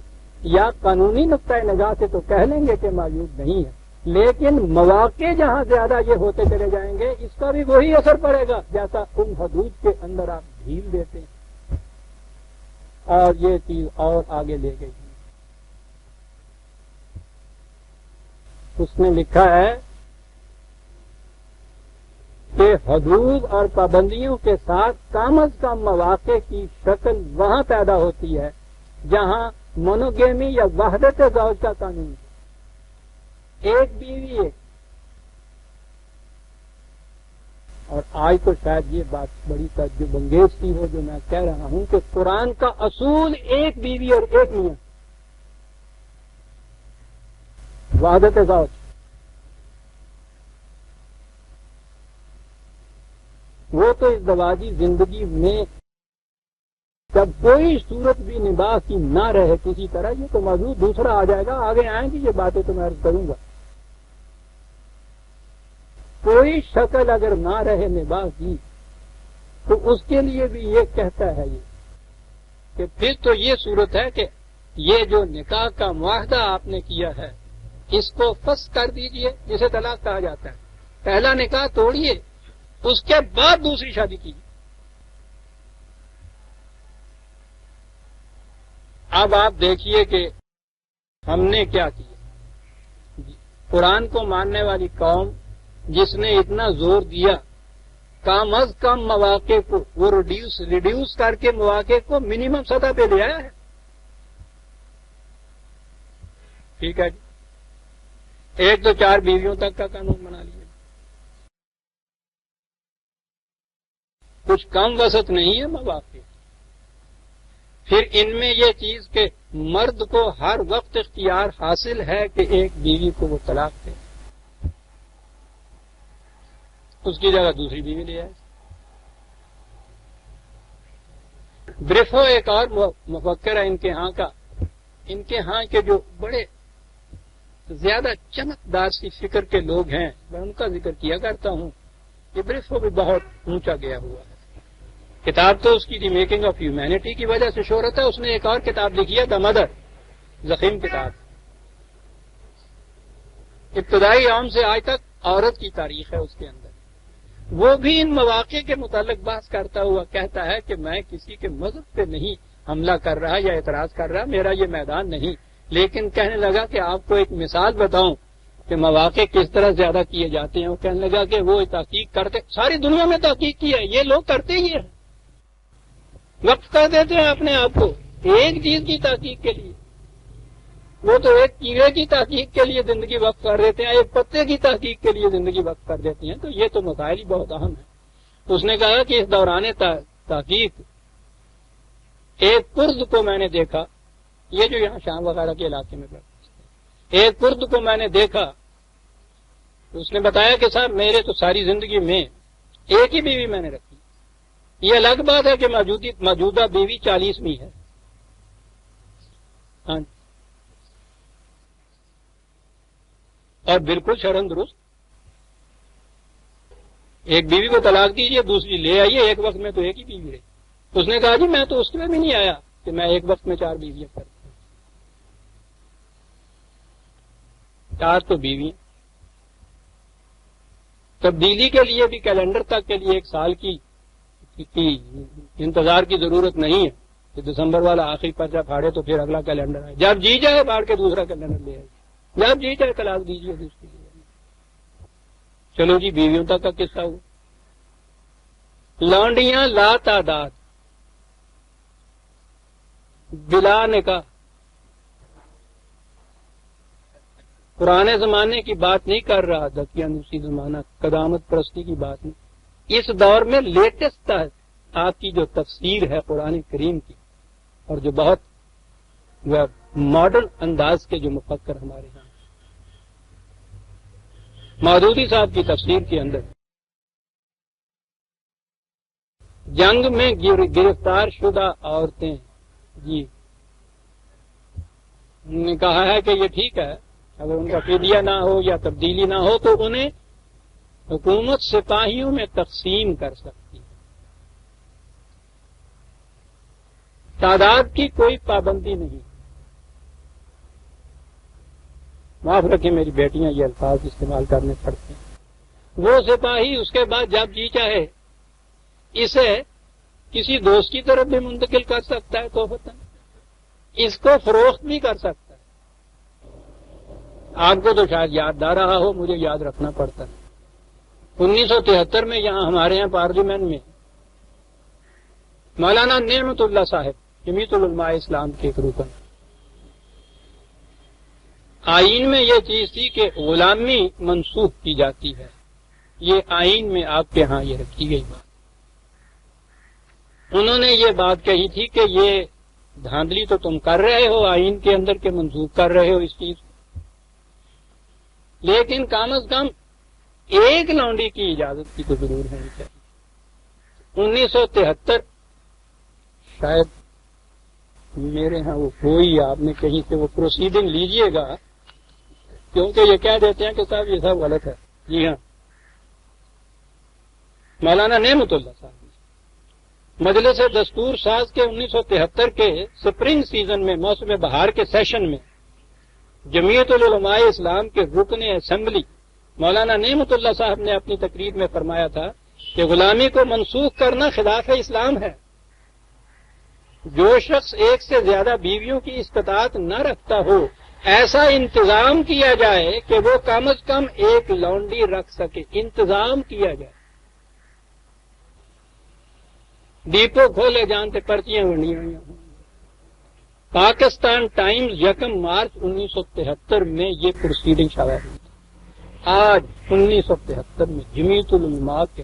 یا قانونی نقطۂ نگاہ سے تو کہہ لیں گے کہ موجود نہیں ہے، لیکن مواقع جہاں زیادہ یہ ہوتے چلے جائیں گے اس کا بھی وہی اثر پڑے گا جیسا ان حدود کے اندر آپ ڈھیل دیتے ہیں، اور یہ چیز اور آگے لے گئی۔ اس نے لکھا ہے کہ حدود اور پابندیوں کے ساتھ کم از کم مواقع کی شکل وہاں پیدا ہوتی ہے جہاں مونوگیمی یا وحدت زوج کا قانون ہے، ایک بیوی ایک۔ اور آج تو شاید یہ بات بڑی تعجب انگیز سی ہو جو میں کہہ رہا ہوں کہ قرآن کا اصول ایک بیوی اور ایک میاں، وحدت زوج۔ وہ تو اس زواجی زندگی میں جب کوئی صورت بھی نباہ کی نہ رہے کسی طرح، یہ تو موضوع دوسرا آ جائے گا، آگے آئیں گی یہ باتیں تو میں عرض کروں گا، کوئی شکل اگر نہ رہے نباہ کی تو اس کے لیے بھی یہ کہتا ہے یہ کہ پھر تو یہ صورت ہے کہ یہ جو نکاح کا معاہدہ آپ نے کیا ہے اس کو فسخ کر دیجئے، جسے طلاق کہا جاتا ہے۔ پہلا نکاح توڑیے، اس کے بعد دوسری شادی کیجیے۔ اب آپ دیکھیے کہ ہم نے کیا کیا۔ قرآن کو ماننے والی قوم جس نے اتنا زور دیا کم از کم مواقع کو وہ ریڈیوس کر کے مواقع کو منیمم سطح پہ لے آیا ہے، ٹھیک ہے جی، ایک تو 4 بیویوں تک کا قانون بنا لیا، کچھ کم وسعت نہیں ہے مواقع۔ پھر ان میں یہ چیز کہ مرد کو ہر وقت اختیار حاصل ہے کہ ایک بیوی کو وہ طلاق دے، اس کی جگہ دوسری بیوی لے آئے۔ بریفو ایک اور مفکر ہے ان کے ہاں کا، ان کے ہاں کے جو بڑے زیادہ چمکدار سی فکر کے لوگ ہیں میں ان کا ذکر کیا کرتا ہوں۔ یہ بریفو بھی بہت اونچا گیا ہوا ہے، کتاب تو اس کی دی میکنگ آف ہیومینٹی کی وجہ سے شہرت ہے، اس نے ایک اور کتاب لکھی ہے دا مدر، ضخیم کتاب، ابتدائی یوم سے آج تک عورت کی تاریخ ہے اس کے اندر۔ وہ بھی ان مواقع کے متعلق بحث کرتا ہوا کہتا ہے کہ میں کسی کے مذہب پہ نہیں حملہ کر رہا یا اعتراض کر رہا، میرا یہ میدان نہیں، لیکن کہنے لگا کہ آپ کو ایک مثال بتاؤں کہ مواقع کس طرح زیادہ کیے جاتے ہیں۔ وہ کہنے لگا کہ وہ تحقیق کرتے، ساری دنیا میں تحقیق کی ہے، یہ لوگ کرتے ہی ہیں، وقف کر دیتے ہیں اپنے آپ کو ایک چیز کی تحقیق کے لیے۔ وہ تو ایک کیڑے کی تحقیق کے لیے زندگی وقف کر دیتے ہیں، ایک پتے کی تحقیق کے لیے زندگی وقف کر دیتے ہیں، تو یہ تو مسائل ہی بہت اہم ہے۔ اس نے کہا کہ اس دوران تحقیق ایک کرد کو میں نے دیکھا، یہ جو یہاں شام وغیرہ کے علاقے میں ایک کرد کو میں نے دیکھا، اس نے بتایا کہ صاحب میرے تو ساری زندگی میں ایک ہی بیوی میں نے رکھی، یہ الگ بات ہے کہ موجودہ بیوی 40ویں ہے، ہاں، اور بالکل شرم درست، ایک بیوی کو طلاق دیجیے دوسری لے آئیے، ایک وقت میں تو ایک ہی بیوی رہی۔ اس نے کہا جی میں تو اس کے میں بھی نہیں آیا کہ میں ایک وقت میں 4 بیویاں کرتا ہوں، 4 تو بیوی۔ تبدیلی کے لیے بھی کیلنڈر تک کے لیے 1 سال کی انتظار کی ضرورت نہیں ہے کہ دسمبر والا آخری پرچہ پھاڑے تو پھر اگلا کیلنڈر آئے، جب جی جائے پھاڑ کے دوسرا کیلنڈر لے آئے، جب جی جائے طلاق دیجیے دوسری۔ چلو جی بیویوں تک کا قصہ ہوا۔ لانڈیاں لا تعداد بلا نکاح، پرانے زمانے کی بات نہیں کر رہا، دقیانوسی زمانہ قدامت پرستی کی بات نہیں، اس دور میں لیٹسٹ آپ کی جو تفسیر ہے قرآن کریم کی، اور جو بہت ماڈرن انداز کے جو مفکر ہمارے ہاں، مودودی صاحب کی تفسیر کے اندر جنگ میں گرفتار شدہ عورتیں، جی انہوں نے کہا ہے کہ یہ ٹھیک ہے، اگر ان کا فدیہ نہ ہو یا تبدیلی نہ ہو تو انہیں حکومت سپاہیوں میں تقسیم کر سکتی ہے، تعداد کی کوئی پابندی نہیں۔ معاف رکھیں میری بیٹیاں یہ الفاظ استعمال کرنے پڑتے ہیں۔ وہ سپاہی اس کے بعد جب جی چاہے اسے کسی دوست کی طرف بھی منتقل کر سکتا ہے، توفتاً اس کو فروخت بھی کر سکتا ہے۔ آپ کو تو شاید یاد نہ رہا ہو، مجھے یاد رکھنا پڑتا ہے۔ 1973 میں یہاں ہمارے یہاں پارلیمنٹ میں مولانا نعمت اللہ صاحب جمیعت العلماء اسلام کے ایک رکن، آئین میں یہ چیز تھی کہ غلامی منسوخ کی جاتی ہے، یہ آئین میں آپ کے ہاں یہ رکھی گئی بات۔ انہوں نے یہ بات کہی تھی کہ یہ دھاندلی تو تم کر رہے ہو آئین کے اندر کے منسوخ کر رہے ہو اس چیز کو، لیکن کم از کم ایک لونڈی کی اجازت کی تو ضرور ہونی چاہیے۔ 1973 شاید میرے ہاں وہ ہوئی، آپ نے کہیں سے وہ پروسیڈنگ لیجئے گا، کیونکہ یہ کہہ دیتے ہیں کہ صاحب یہ سب غلط ہے۔ جی ہاں، مولانا نعمت اللہ صاحب مجلس دستور ساز کے 1973 کے سپرنگ سیزن میں موسم بہار کے سیشن میں جمیعت العلماء اسلام کے رکن اسمبلی مولانا نعمت اللہ صاحب نے اپنی تقریر میں فرمایا تھا کہ غلامی کو منسوخ کرنا خلاف اسلام ہے۔ جو شخص ایک سے زیادہ بیویوں کی استطاعت نہ رکھتا ہو ایسا انتظام کیا جائے کہ وہ کم از کم ایک لونڈی رکھ سکے، انتظام کیا جائے۔ ڈیپو کھولے جانتے پرچیاں بنی ہوئی ہیں۔ پاکستان ٹائمز 1 مارچ 1973 میں یہ پروسیڈنگ شائع ہوئی تھی۔ آج 1973 میں جمیعت العلماء کے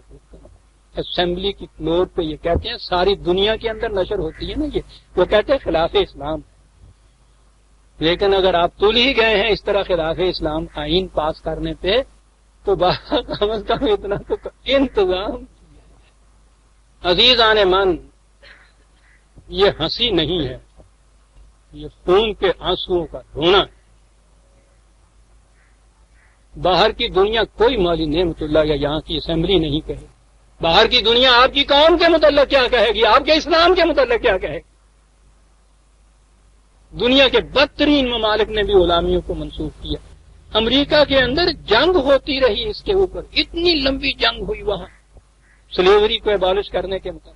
اسمبلی کی فلور پہ یہ کہتے ہیں، ساری دنیا کے اندر نشر ہوتی ہے نا یہ، وہ کہتے ہیں خلاف اسلام۔ لیکن اگر آپ تل ہی گئے ہیں اس طرح خلاف اسلام آئین پاس کرنے پہ تو کم از کم اتنا تو انتظام۔ عزیزان من، یہ ہنسی نہیں ہے، یہ خون کے آنسوؤں کا رونا ہے۔ باہر کی دنیا کوئی مولی نعمت اللہ یا یہاں کی اسمبلی نہیں کہے، باہر کی دنیا آپ کی قوم کے متعلق کیا کہے گی، آپ کے اسلام کے متعلق کیا کہے گی۔ دنیا کے بدترین ممالک نے بھی غلامیوں کو منسوخ کیا۔ امریکہ کے اندر جنگ ہوتی رہی اس کے اوپر، اتنی لمبی جنگ ہوئی وہاں سلیوری کو ایبالش کرنے کے مطابق۔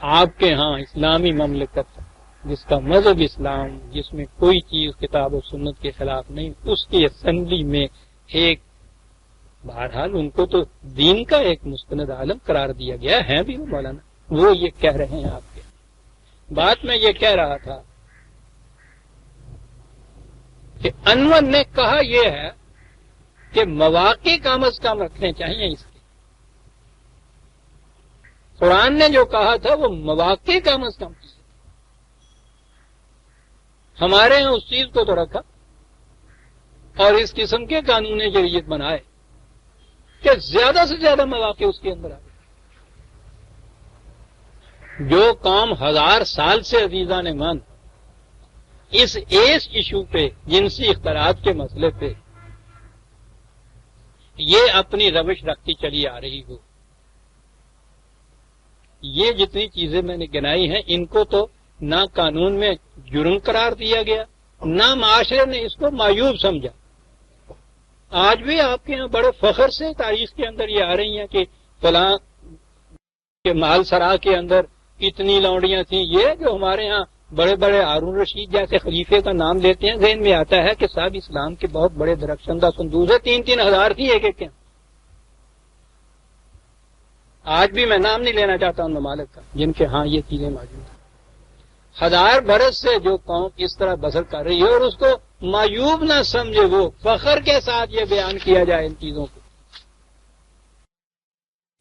آپ کے ہاں اسلامی مملکت جس کا مذہب اسلام، جس میں کوئی چیز کتاب و سنت کے خلاف نہیں، اس کی اسمبلی میں ایک، بہرحال ان کو تو دین کا ایک مستند عالم قرار دیا گیا ہے بھی وہ مولانا، وہ یہ کہہ رہے ہیں آپ کے بات میں یہ کہہ رہا تھا کہ انور نے کہا یہ ہے کہ مواقع کم از کم رکھنے چاہیے اس کے۔ قرآن نے جو کہا تھا وہ مواقع کم از کم، ہمارے یہاں اس چیز کو تو رکھا اور اس قسم کے قانون جریت بنائے کہ زیادہ سے زیادہ مواقع اس کے اندر آئے۔ جو قوم 1000 سال سے عزیزان من اس ایس ایشو پہ، جنسی اختلاط کے مسئلے پہ یہ اپنی روش رکھتی چلی آ رہی ہو، یہ جتنی چیزیں میں نے گنائی ہیں ان کو تو نہ قانون میں جرم قرار دیا گیا، نہ معاشرے نے اس کو معیوب سمجھا۔ آج بھی آپ کے یہاں بڑے فخر سے تاریخ کے اندر یہ آ رہی ہیں کہ فلاں کے مال سرا کے اندر اتنی لونڈیاں تھیں۔ یہ جو ہمارے ہاں بڑے بڑے ہارون رشید جیسے خلیفے کا نام لیتے ہیں، ذہن میں آتا ہے کہ صاحب اسلام کے بہت بڑے درخشندہ صندوق ہے، 3-3 ہزار تھی ایک ایک کے۔ آج بھی میں نام نہیں لینا چاہتا ان ممالک کا جن کے ہاں یہ چیزیں موجود ہیں۔ 1000 برس سے جو قوم اس طرح بسر کر رہی ہے اور اس کو معیوب نہ سمجھے، وہ فخر کے ساتھ یہ بیان کیا جائے ان چیزوں کو۔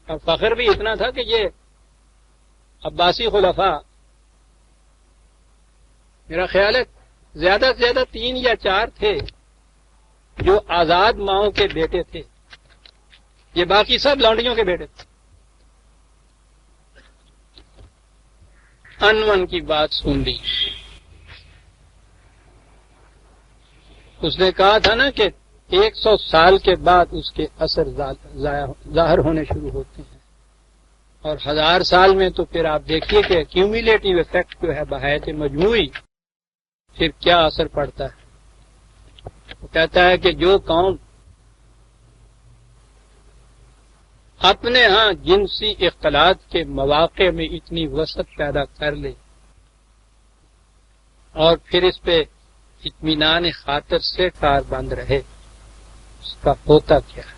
اور فخر بھی اتنا تھا کہ یہ عباسی خلفاء، میرا خیال ہے زیادہ سے زیادہ 3 یا 4 تھے، جو آزاد ماؤں کے بیٹے تھے، یہ باقی سب لونڈیوں کے بیٹے تھے، انون کی بات سن لی. اس نے کہا تھا نا کہ 100 سال کے بعد اس کے اثر ظاہر ہونے شروع ہوتے ہیں، اور 1000 سال میں تو پھر آپ دیکھیے کہ کیومولیٹو افیکٹ جو ہے بحیث مجموعی پھر کیا اثر پڑتا ہے. وہ کہتا ہے کہ جو قوم اپنے ہاں جنسی اختلاط کے مواقع میں اتنی وسعت پیدا کر لے اور پھر اس پہ اطمینان خاطر سے کار بند رہے، اس کا ہوتا کیا ہے؟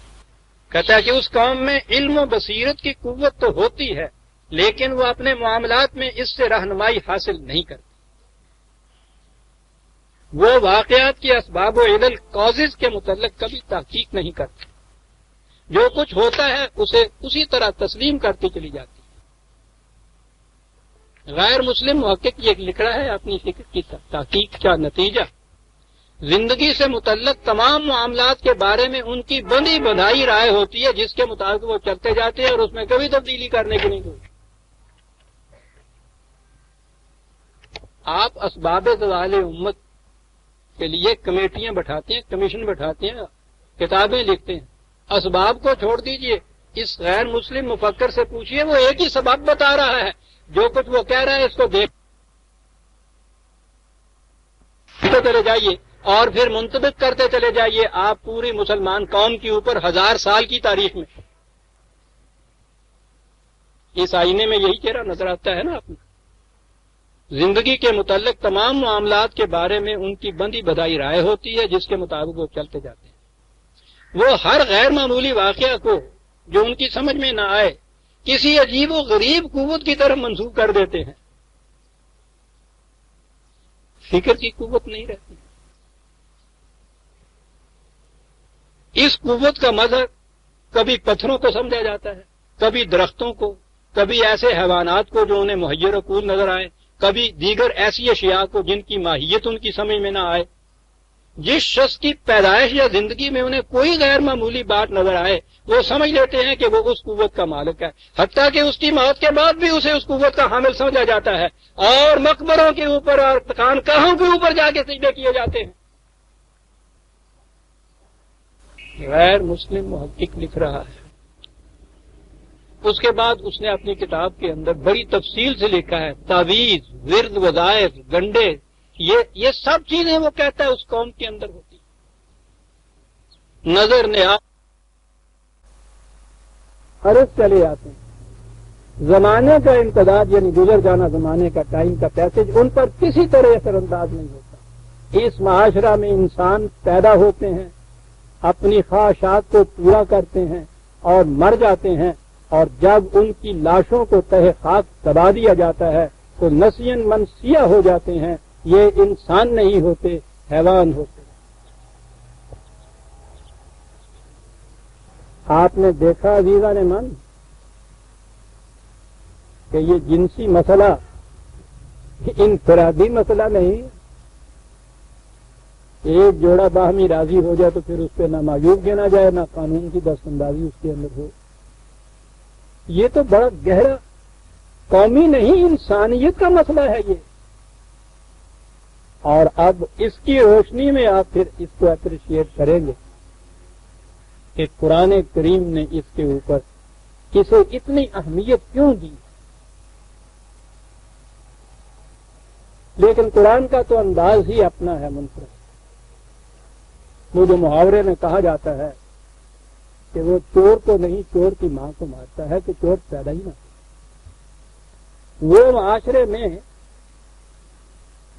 کہتا ہے کہ اس قوم میں علم و بصیرت کی قوت تو ہوتی ہے، لیکن وہ اپنے معاملات میں اس سے رہنمائی حاصل نہیں کرتی. وہ واقعات کے اسباب و علل کازز کے متعلق کبھی تحقیق نہیں کرتی، جو کچھ ہوتا ہے اسے اسی طرح تسلیم کرتی چلی جاتی ہے. غیر مسلم محقق یہ لکھ رہا ہے اپنی فکر کی تحقیق کا نتیجہ زندگی سے متعلق تمام معاملات کے بارے میں ان کی بندھی بندھائی رائے ہوتی ہے، جس کے مطابق وہ چلتے جاتے ہیں اور اس میں کبھی تبدیلی کرنے کی نہیں ہوتی. آپ اسباب زوال امت کے لیے کمیٹیاں بٹھاتے ہیں، کمیشن بٹھاتے ہیں، کتابیں لکھتے ہیں. اسباب کو چھوڑ دیجئے، اس غیر مسلم مفکر سے پوچھئے، وہ ایک ہی سبب بتا رہا ہے. جو کچھ وہ کہہ رہا ہے اس کو دیکھتے چلے جائیے اور پھر منطبق کرتے چلے جائیے آپ پوری مسلمان قوم کے اوپر 1000 سال کی تاریخ میں. اس آئینے میں یہی چہرہ نظر آتا ہے نا آپ کو. زندگی کے متعلق تمام معاملات کے بارے میں ان کی بندھی بدائی رائے ہوتی ہے، جس کے مطابق وہ چلتے جاتے ہیں. وہ ہر غیر معمولی واقعہ کو جو ان کی سمجھ میں نہ آئے کسی عجیب و غریب قوت کی طرف منسوب کر دیتے ہیں. فکر کی قوت نہیں رہتی. اس قوت کا مظہر کبھی پتھروں کو سمجھا جاتا ہے، کبھی درختوں کو، کبھی ایسے حیوانات کو جو انہیں مہیر عقول نظر آئے، کبھی دیگر ایسی اشیاء کو جن کی ماہیت ان کی سمجھ میں نہ آئے. جس شخص کی پیدائش یا زندگی میں انہیں کوئی غیر معمولی بات نظر آئے وہ سمجھ لیتے ہیں کہ وہ اس قوت کا مالک ہے، حتیٰ کہ اس کی موت کے بعد بھی اسے اس قوت کا حامل سمجھا جاتا ہے، اور مقبروں کے اوپر اور خانقاہوں کے اوپر جا کے سجدے کیے جاتے ہیں. غیر مسلم محقق لکھ رہا ہے. اس کے بعد اس نے اپنی کتاب کے اندر بڑی تفصیل سے لکھا ہے تعویذ، ورد، وظائف، گنڈے، یہ سب چیزیں وہ کہتا ہے اس قوم کے اندر ہوتی. نظر نیاز عرض چلے آتے ہیں. زمانے کا امتداد یعنی گزر جانا زمانے کا، ٹائم کا پیسج ان پر کسی طرح اثر انداز نہیں ہوتا. اس معاشرہ میں انسان پیدا ہوتے ہیں، اپنی خواہشات کو پورا کرتے ہیں اور مر جاتے ہیں، اور جب ان کی لاشوں کو تہ خاک دبا دیا جاتا ہے تو نسین منسیہ ہو جاتے ہیں. یہ انسان نہیں ہوتے، حیوان ہوتے. آپ نے دیکھا عزیزان من کہ یہ جنسی مسئلہ انفرادی مسئلہ نہیں. ایک جوڑا باہمی راضی ہو جائے تو پھر اس پہ نہ معیوب گنا جائے، نہ قانون کی دست اندازی اس کے اندر ہو. یہ تو بڑا گہرا قومی نہیں انسانیت کا مسئلہ ہے یہ. اور اب اس کی روشنی میں آپ پھر اس کو اپریشیٹ کریں گے کہ قرآن کریم نے اس کے اوپر اسے اتنی اہمیت کیوں دی. لیکن قرآن کا تو انداز ہی اپنا ہے منفرد. وہ جو محاورے میں کہا جاتا ہے کہ وہ چور کو نہیں چور کی ماں کو مارتا ہے کہ چور پیدا ہی نہ ہو. وہ معاشرے میں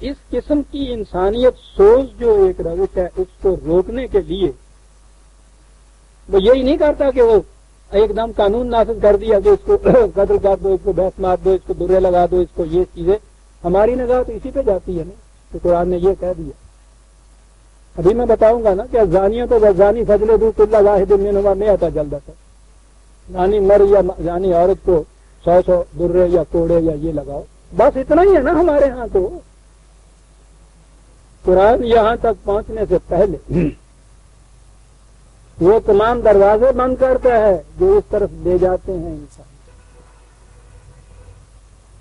اس قسم کی انسانیت سوز جو ایک روش ہے اس کو روکنے کے لیے وہ یہی نہیں کرتا کہ وہ ایک دم قانون نافذ کر دیا کہ اس کو قتل کر دو، اس کو بھینس مار دو، اس کو درے لگا دو، اس کو یہ چیزیں. ہماری نگاہ تو اسی پہ جاتی ہے نا کہ قرآن نے یہ کہہ دیا. ابھی میں بتاؤں گا نا کہ زانیوں تو زانی فضل دو کل واحد منہما مئۃ جلدہ تھا. زانی مر یا زانی عورت کو 100 درے یا کوڑے یا یہ لگاؤ، بس اتنا ہی ہے نا ہمارے ہاں. تو قرآن یہاں تک پہنچنے سے پہلے وہ تمام دروازے بند کرتا ہے جو اس طرف لے جاتے ہیں انسان.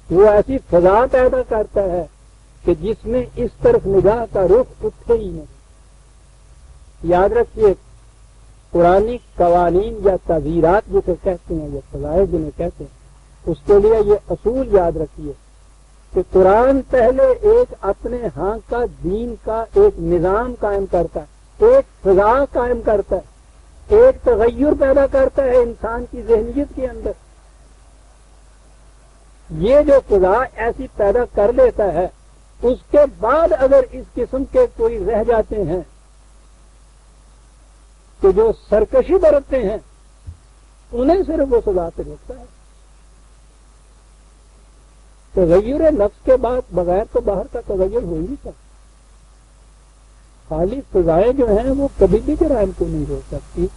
وہ ایسی فضا پیدا کرتا ہے کہ جس میں اس طرف نگاہ کا رخ اٹھے ہی نہیں. یاد رکھیے قرآنی قوانین یا تعزیرات جسے کہتے ہیں یا فضائل جنہیں کہتے ہیں، اس کے لیے یہ اصول یاد رکھیے کہ قرآن پہلے ایک اپنے ہاں کا دین کا ایک نظام قائم کرتا ہے، ایک فضا قائم کرتا ہے، ایک تغیر پیدا کرتا ہے انسان کی ذہنیت کے اندر. یہ جو فضا ایسی پیدا کر لیتا ہے، اس کے بعد اگر اس قسم کے کوئی رہ جاتے ہیں کہ جو سرکشی برتتے ہیں، انہیں صرف وہ سزا سے روکتا ہے. تغیر نفس کے بعد بغیر تو باہر کا تغیر ہو ہی نہیں سکتا. خالی فضائیں جو ہیں وہ کبھی بھی جرائم کو نہیں روک سکتی.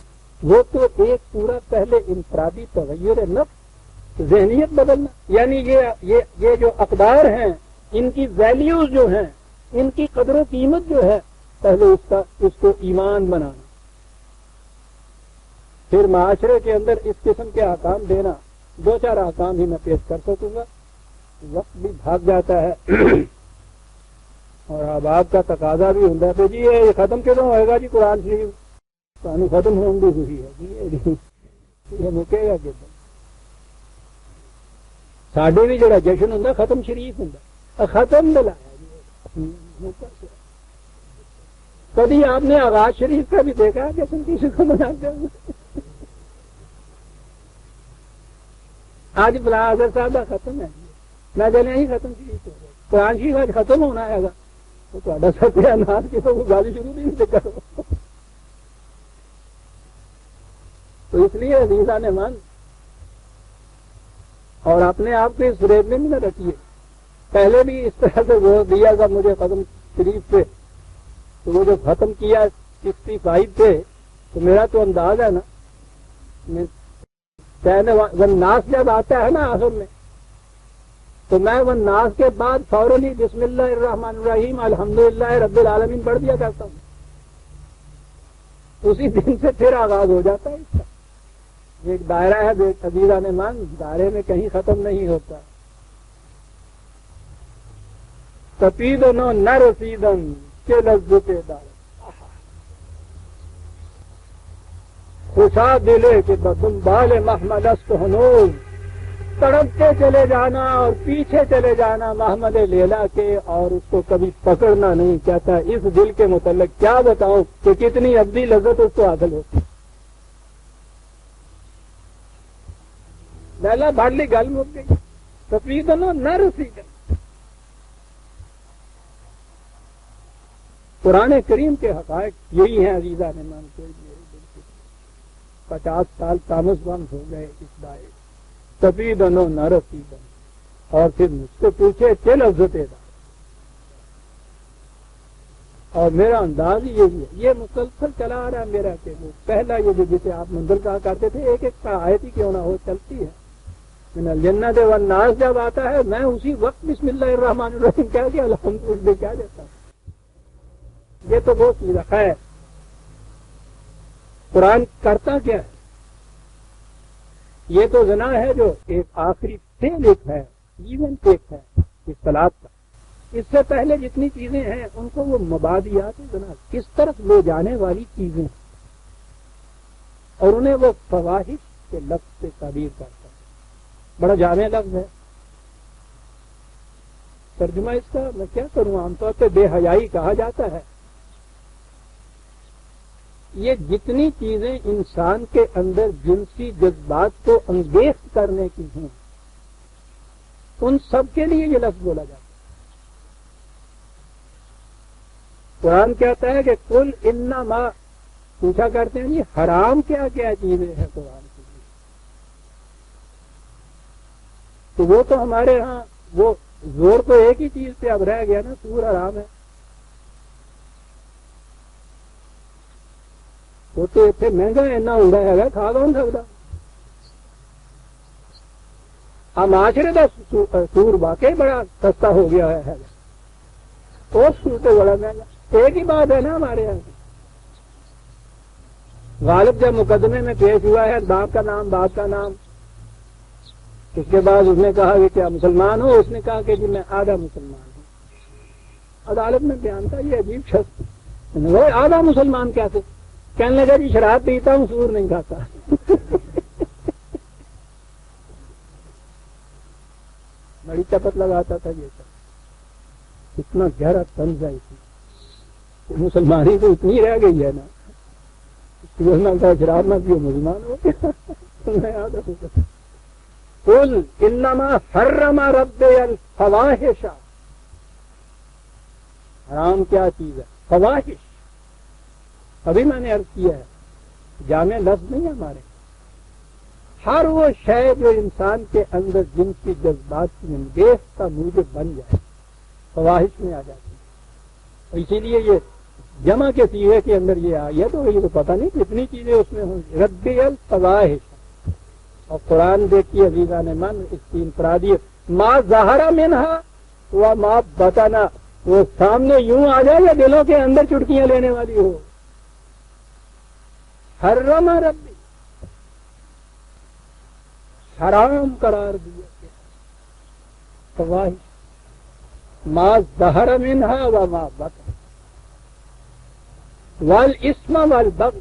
وہ تو ایک پورا پہلے انفرادی تغیر نفس، ذہنیت بدلنا، یعنی یہ جو اقدار ہیں ان کی ویلیوز جو ہیں، ان کی قدر و قیمت جو ہے، پہلے اس کو ایمان بنانا، پھر معاشرے کے اندر اس قسم کے احکام دینا. دو چار احکام ہی میں پیش کر سکوں گا، وقت بھی بھاگ جاتا ہے اور احباب کا تقاضا بھی ہوتا ہے کہ جی یہ ختم کیوں ہوئے گا جی قرآن شریف کہانی ختم ہونے ہوئی ہے یہ مکے گا کدھر. ساڈے بھی جڑا جشن ہوں ختم شریف ہوں، ختم دلایا کبھی آپ نے آغاز شریف کا بھی دیکھا جشن کسی کو مناتے ہوئے. آج بلا اظہر صاحب کا ختم ہے، نہ جانے ہی ختم شریف ہو گیا. قرآن شریف آج ختم ہونا ہے گا تو تھوڑا ستیہ ناش کی تو گالی شروع بھی نہیں کرو. تو اس لیے عزیزان من اور اپنے آپ کو اس فریب میں بھی نہ رکھیے. پہلے بھی اس طرح سے زور دیا تھا مجھے ختم شریف پہ، تو وہ جو ختم کیا 65 پہ، تو میرا تو انداز ہے نا، والناس جب آتا ہے نا آخر میں، تو میں والناس کے بعد فوراً ہی بسم اللہ الرحمن الرحیم الحمدللہ رب العالمین پڑھ دیا کرتا ہوں. اسی دن سے پھر آغاز ہو جاتا ہے اس کا. ایک دائرہ ہے عزیزان من، دائرے میں کہیں ختم نہیں ہوتا. تپیدن و نہ رسیدن کے لذت دار، خوشا دلے کہ بدنبال محمد است ہنوز، تڑپتے چلے جانا اور پیچھے چلے جانا محمد لیلا کے، اور اس کو کبھی پکڑنا نہیں. کہتا اس دل کے متعلق کیا بتاؤں کہ کتنی ابدی لذت اس کو حاصل ہوتی. لیلا بھاڑلی گل مک گئی. تفریدن و نہ رسیدن. قرآن کریم کے حقائق یہی ہیں عزیزان من. کوئی میرے دل سے 50 سال تامس بند ہو گئے اس دائرے. تفیدن و نہ رسیدن. اور پھر مجھ سے پوچھے چل عزت دار. اور میرا انداز ہی یہی ہے، یہ مسلسل چلا آ رہا ہے میرا کہ وہ پہلا یہ جو جسے آپ منزل کہا کرتے تھے، ایک ایک کا آیت ہی کیوں نہ ہو چلتی ہے. من الجنت والناس جب آتا ہے میں اسی وقت بسم اللہ الرحمن الرحیم کہہ کے الحمدللہ کیا دیتا ہوں. یہ تو وہ چیز ہے. قرآن کرتا کیا ہے؟ یہ تو زنا ہے جو ایک آخری فعل ایک ہے، ایونٹ ایک ہے اصطلاح کا. اس سے پہلے جتنی چیزیں ہیں ان کو وہ مبادیات زنا کس طرف لے جانے والی چیزیں، اور انہیں وہ فواحش کے لفظ سے تعبیر کرتا ہے. بڑا جامع لفظ ہے. ترجمہ اس کا میں کیا کروں، عام طور پہ بے حیائی کہا جاتا ہے. یہ جتنی چیزیں انسان کے اندر جنسی جذبات کو انگیخت کرنے کی ہیں ان سب کے لیے یہ لفظ بولا جاتا ہے. قرآن کہتا ہے کہ کل انما، پوچھا کرتے ہیں یہ حرام کیا کیا چیزیں ہیں قرآن کے لیے. تو وہ تو ہمارے ہاں وہ زور تو ایک ہی چیز پہ اب رہ گیا نا، سور حرام ہے. وہ تو اتنے مہنگا اینا ہوں ہے کھا کون سکتا. معاشرے کا سور واقعی بڑا سستا ہو گیا ہے. اس سور تو بڑا مہنگا. ایک ہی بات ہے نا ہمارے یہاں. غالب جب مقدمے میں پیش ہوا ہے باپ کا نام باپ کا نام، اس کے بعد اس نے کہا کہ کیا مسلمان ہو؟ اس نے کہا کہ جی میں آدھا مسلمان ہوں۔ عدالت میں بیان تھا یہ عجیب شخص، وہ آدھا مسلمان کیسے؟ کہنے لگا جی شراب پیتا ہوں سور نہیں کھاتا۔ بڑی چپت لگاتا تھا یہ سب، اتنا گہرا طنز ہے اس میں، مسلمانی تو اتنی رہ گئی ہے نا، کہا شراب نہ پیو مسلمان ہو گیا۔ قل انما حرم ربی الفواحش، حرام کیا چیز ہے؟ فواحش۔ ابھی میں نے عرض کیا ہے جامع لفظ نہیں ہمارے، ہر وہ شے جو انسان کے اندر جنسی جذبات کی انگیز کا موجب بن جائے فواحش میں آ جاتی ہے، اور اسی لیے یہ جمع کے سیغے کے اندر یہ آئی ہے، تو یہ تو پتہ نہیں کتنی چیزیں اس میں ہوں گی۔ ربی الفواحش، اور قرآن دیکھیے عزیزان من اس کی انفرادیت، ما ظہر منہا و ما بطنا، وہ سامنے یوں آ جائے یا دلوں کے اندر چٹکیاں لینے والی ہو۔ حرم ربی، حرام قرار دیا گیا فواحش، ما ظہر منہا و ما بطن، والاسم والبغی،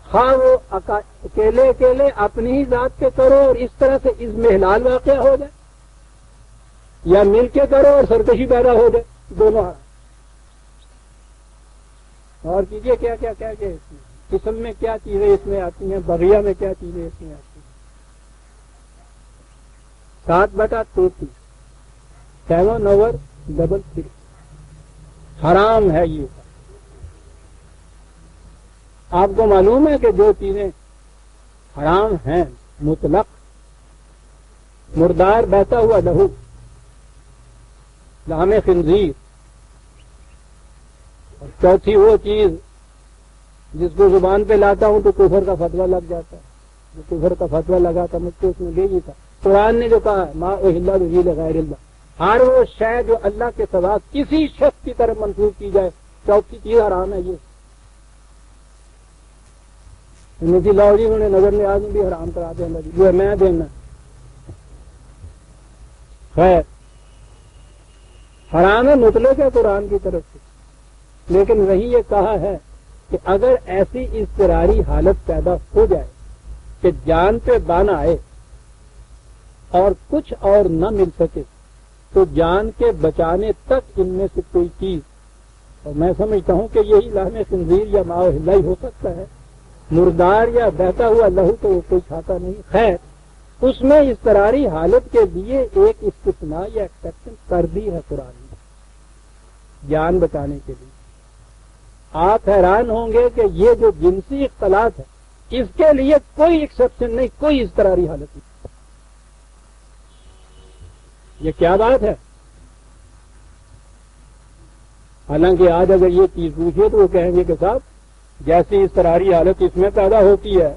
خواہ وہ اکیلے اکیلے اپنی ہی ذات کے کرو اور اس طرح سے اس میں حلال واقع ہو جائے، یا مل کے کرو اور سرکشی پیدا ہو جائے، دونوں حرام۔ اور کیجئے کیا کیا کیا کیا اس میں قسم میں کیا چیزیں اس میں آتی ہیں، بغیہ میں کیا چیزیں اس میں آتی ہیں۔ 7/33 7 over 33 حرام ہے یہ۔ آپ کو معلوم ہے کہ جو چیزیں حرام ہیں مطلق، مردار بہتا ہوا لہو، لحم خنزیر، اور چوتھی وہ چیز جس کو زبان پہ لاتا ہوں تو کفر کا فتویٰ لگ جاتا ہے، جو کفر کا فتویٰ لگا تھا مجھ کو اس میں لے ہی تھا۔ قرآن نے جو کہا ما اہل به لغیر اللہ، ہر وہ شے جو اللہ کے سوا کسی شخص کی طرف منسوخ کی جائے، چوتھی چیز حرام ہے یہ۔ مجھے لاؤ جی انہوں نے نظر نیاز میں بھی حرام کرا دیا جی، جو ہے میں دینا۔ خیر حرام ہے مطلق ہے قرآن کی طرف سے، لیکن وہی یہ کہا ہے کہ اگر ایسی اضطراری حالت پیدا ہو جائے کہ جان پہ بان آئے اور کچھ اور نہ مل سکے تو جان کے بچانے تک ان میں سے کوئی چیز، اور میں سمجھتا ہوں کہ یہی لحم خنزیر یا ماء ہلائی ہو سکتا ہے، مردار یا بہتا ہوا لہو تو وہ کوئی کھاتا نہیں۔ خیر اس میں اضطراری حالت کے لیے ایک استثناء یا ایکسپشن کر دی ہے قرآن نے جان بچانے کے لیے۔ آپ حیران ہوں گے کہ یہ جو جنسی اختلاط ہے اس کے لیے کوئی ایکسپشن نہیں، کوئی اضطراری حالت نہیں۔ یہ کیا بات ہے؟ حالانکہ آج اگر یہ چیز پوچھے تو وہ کہیں گے کہ صاحب جیسی اضطراری حالت اس میں پیدا ہوتی ہے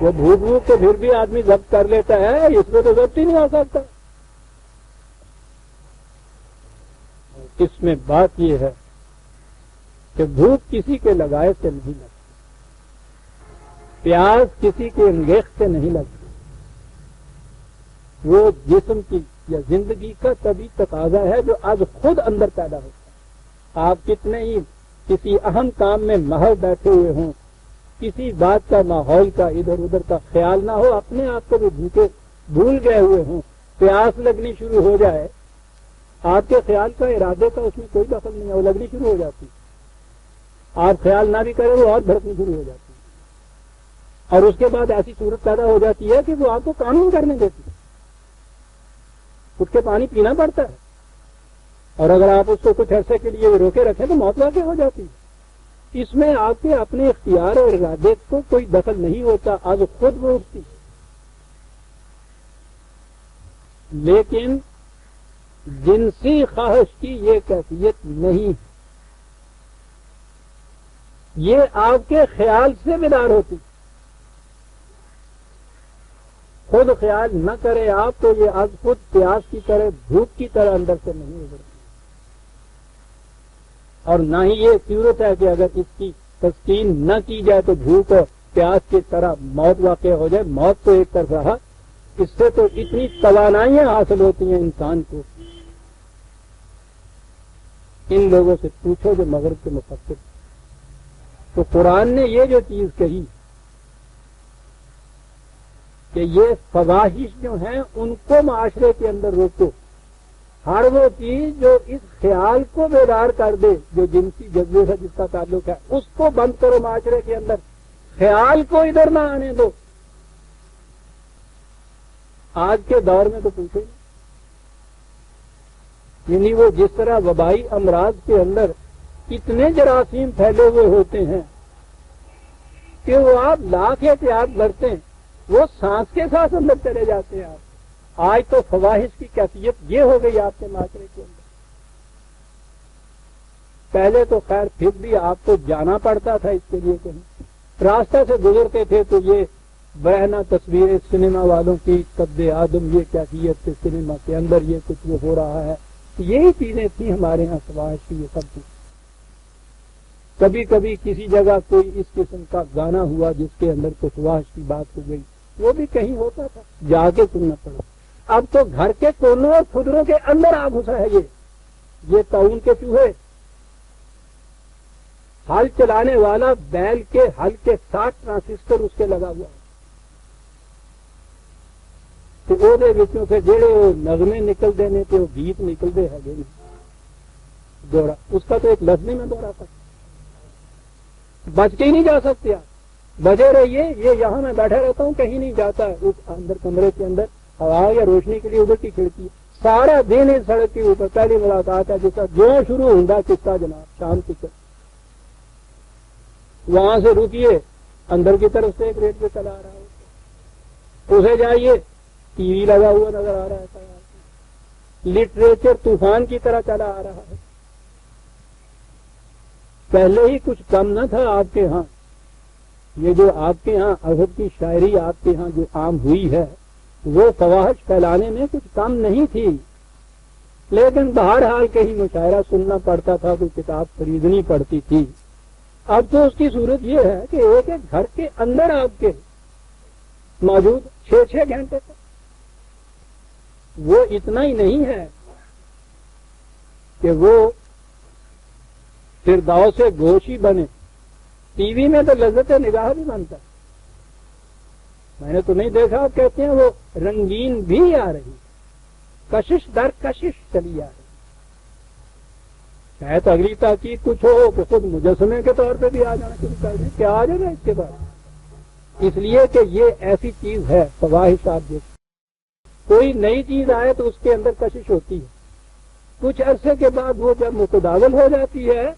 وہ بھوک بھوک تو پھر بھی آدمی ضبط کر لیتا ہے، اس میں تو ضبط ہی نہیں ہو سکتا۔ اس میں بات یہ ہے کہ بھوک کسی کے لگائے سے نہیں لگتی، پیاس کسی کے انگیخت سے نہیں لگتی، وہ جسم کی یا زندگی کا طبی تقاضا ہے جو آج خود اندر پیدا ہوتا ہے۔ آپ کتنے ہی کسی اہم کام میں محو بیٹھے ہوئے ہوں، کسی بات کا ماحول کا ادھر ادھر کا خیال نہ ہو، اپنے آپ کو بھی بھوکے بھول گئے ہوئے ہوں، پیاس لگنی شروع ہو جائے، آپ کے خیال کا ارادے کا اس میں کوئی دخل نہیں ہے، وہ لگنی شروع ہو جاتی، آپ خیال نہ بھی کریں وہ اور بھڑکنی شروع ہو جاتی ہے، اور اس کے بعد ایسی صورت پیدا ہو جاتی ہے کہ وہ آپ کو قانون کرنے دیتی ہے، اٹھ کے پانی پینا پڑتا ہے، اور اگر آپ اس کو کچھ عرصے کے لیے روکے رکھیں تو موت واقع ہو جاتی ہے۔ اس میں آپ کے اپنے اختیار اور ارادے کو کوئی دخل نہیں ہوتا، آج خود وہ اٹھتی ہے۔ لیکن جنسی خواہش کی یہ کیفیت نہیں، یہ آپ کے خیال سے بیدار ہوتی، خود خیال نہ کرے آپ تو یہ آج خود پیاس کی طرح بھوک کی طرح اندر سے نہیں ابھرتی، اور نہ ہی یہ صورت ہے کہ اگر اس کی تسکین نہ کی جائے تو بھوک اور پیاس کی طرح موت واقع ہو جائے. موت تو ایک طرف رہا, اس سے تو اتنی توانائیاں حاصل ہوتی ہیں انسان کو. ان لوگوں سے پوچھو جو مغرب کے مفکر. تو قرآن نے یہ جو چیز کہی کہ یہ فواحش جو ہیں ان کو معاشرے کے اندر روکو. ہر وہ چیز جو اس خیال کو بیدار کر دے, جو جنسی جذبے سے جس کا تعلق ہے, اس کو بند کرو معاشرے کے اندر. خیال کو ادھر نہ آنے دو. آج کے دور میں تو پوچھے نہیں. یعنی وہ جس طرح وبائی امراض کے اندر اتنے جراثیم پھیلے ہوئے ہوتے ہیں کہ وہ آپ لاکھ احتیاط برتیں, وہ سانس کے ساتھ اندر چلے جاتے ہیں. آپ آج تو فواحش کی کیفیت یہ ہو گئی آپ کے معاشرے کے اندر. پہلے تو خیر پھر بھی آپ کو جانا پڑتا تھا اس کے لیے, کہیں راستہ سے گزرتے تھے تو یہ برہنہ تصویریں سنیما والوں کی قد آدم, یہ کیفیت سے سنیما کے اندر یہ کچھ وہ ہو رہا ہے, یہی چیزیں تھیں ہمارے ہاں فواحش کی. یہ سب کچھ کبھی کبھی کسی جگہ کوئی اس قسم کا گانا ہوا جس کے اندر کچھ فواحش کی بات ہو گئی, وہ بھی کہیں ہوتا تھا, جا کے سننا پڑا. اب تو گھر کے کونوں اور کھدروں کے اندر آ گھسا ہے یہ تعاون کے چوہے. ہل چلانے والا بیل کے ہل کے ساتھ ٹرانسسٹر اس کے لگا ہوا ہے. تو وہ بچوں سے جڑے وہ نغمے نکل دینے پہ وہ گیت نکلتے ہے دوڑا, اس کا تو ایک لفظ نہیں میں دوہرا سکتا. بچ کے ہی نہیں جا سکتے آپ, بجے رہیے. یہ یہاں میں بیٹھا رہتا ہوں, کہیں نہیں جاتا. اس اندر کمرے کے اندر ہوا یا روشنی کے لیے ادھر کی کھڑکی, سارا دن اس سڑک کے اوپر پہلی ملاقات ہے جس کا جو شروع ہوتا قصہ جناب شام کی طرف. وہاں سے رکیے, اندر کی طرف سے ایک ریڈیو چلا رہا ہے, اسے جائیے ٹی وی لگا ہوا نظر آ رہا ہے. لٹریچر طوفان کی طرح چلا آ رہا ہے. پہلے ہی کچھ کم نہ تھا آپ کے ہاں. یہ جو آپ کے ہاں ادب کی شاعری آپ کے ہاں جو عام ہوئی ہے وہ فواحش پھیلانے میں کچھ کم نہیں تھی, لیکن بہرحال کہیں مشاعرہ سننا پڑتا تھا, کوئی کتاب خریدنی پڑتی تھی. اب تو اس کی صورت یہ ہے کہ ایک ایک گھر کے اندر آپ کے موجود 6-6 گھنٹے تک. وہ اتنا ہی نہیں ہے کہ وہ فردوس سے گوشی بنے, ٹی وی میں تو لذت نگاہ بھی بنتا ہے. میں نے تو نہیں دیکھا, کہتے ہیں وہ رنگین بھی آ رہی, کشش در کشش چلی آ رہی. شاید اگلی تاکید کچھ ہو کہ خود مجسمے کے طور پہ بھی آ جانا شروع کر دیں, کیا آ جائے گا اس کے بعد. اس لیے کہ یہ ایسی چیز ہے فواحش. آپ دیکھ کوئی نئی چیز آئے تو اس کے اندر کشش ہوتی ہے, کچھ عرصے کے بعد وہ جب متداول ہو جاتی ہے,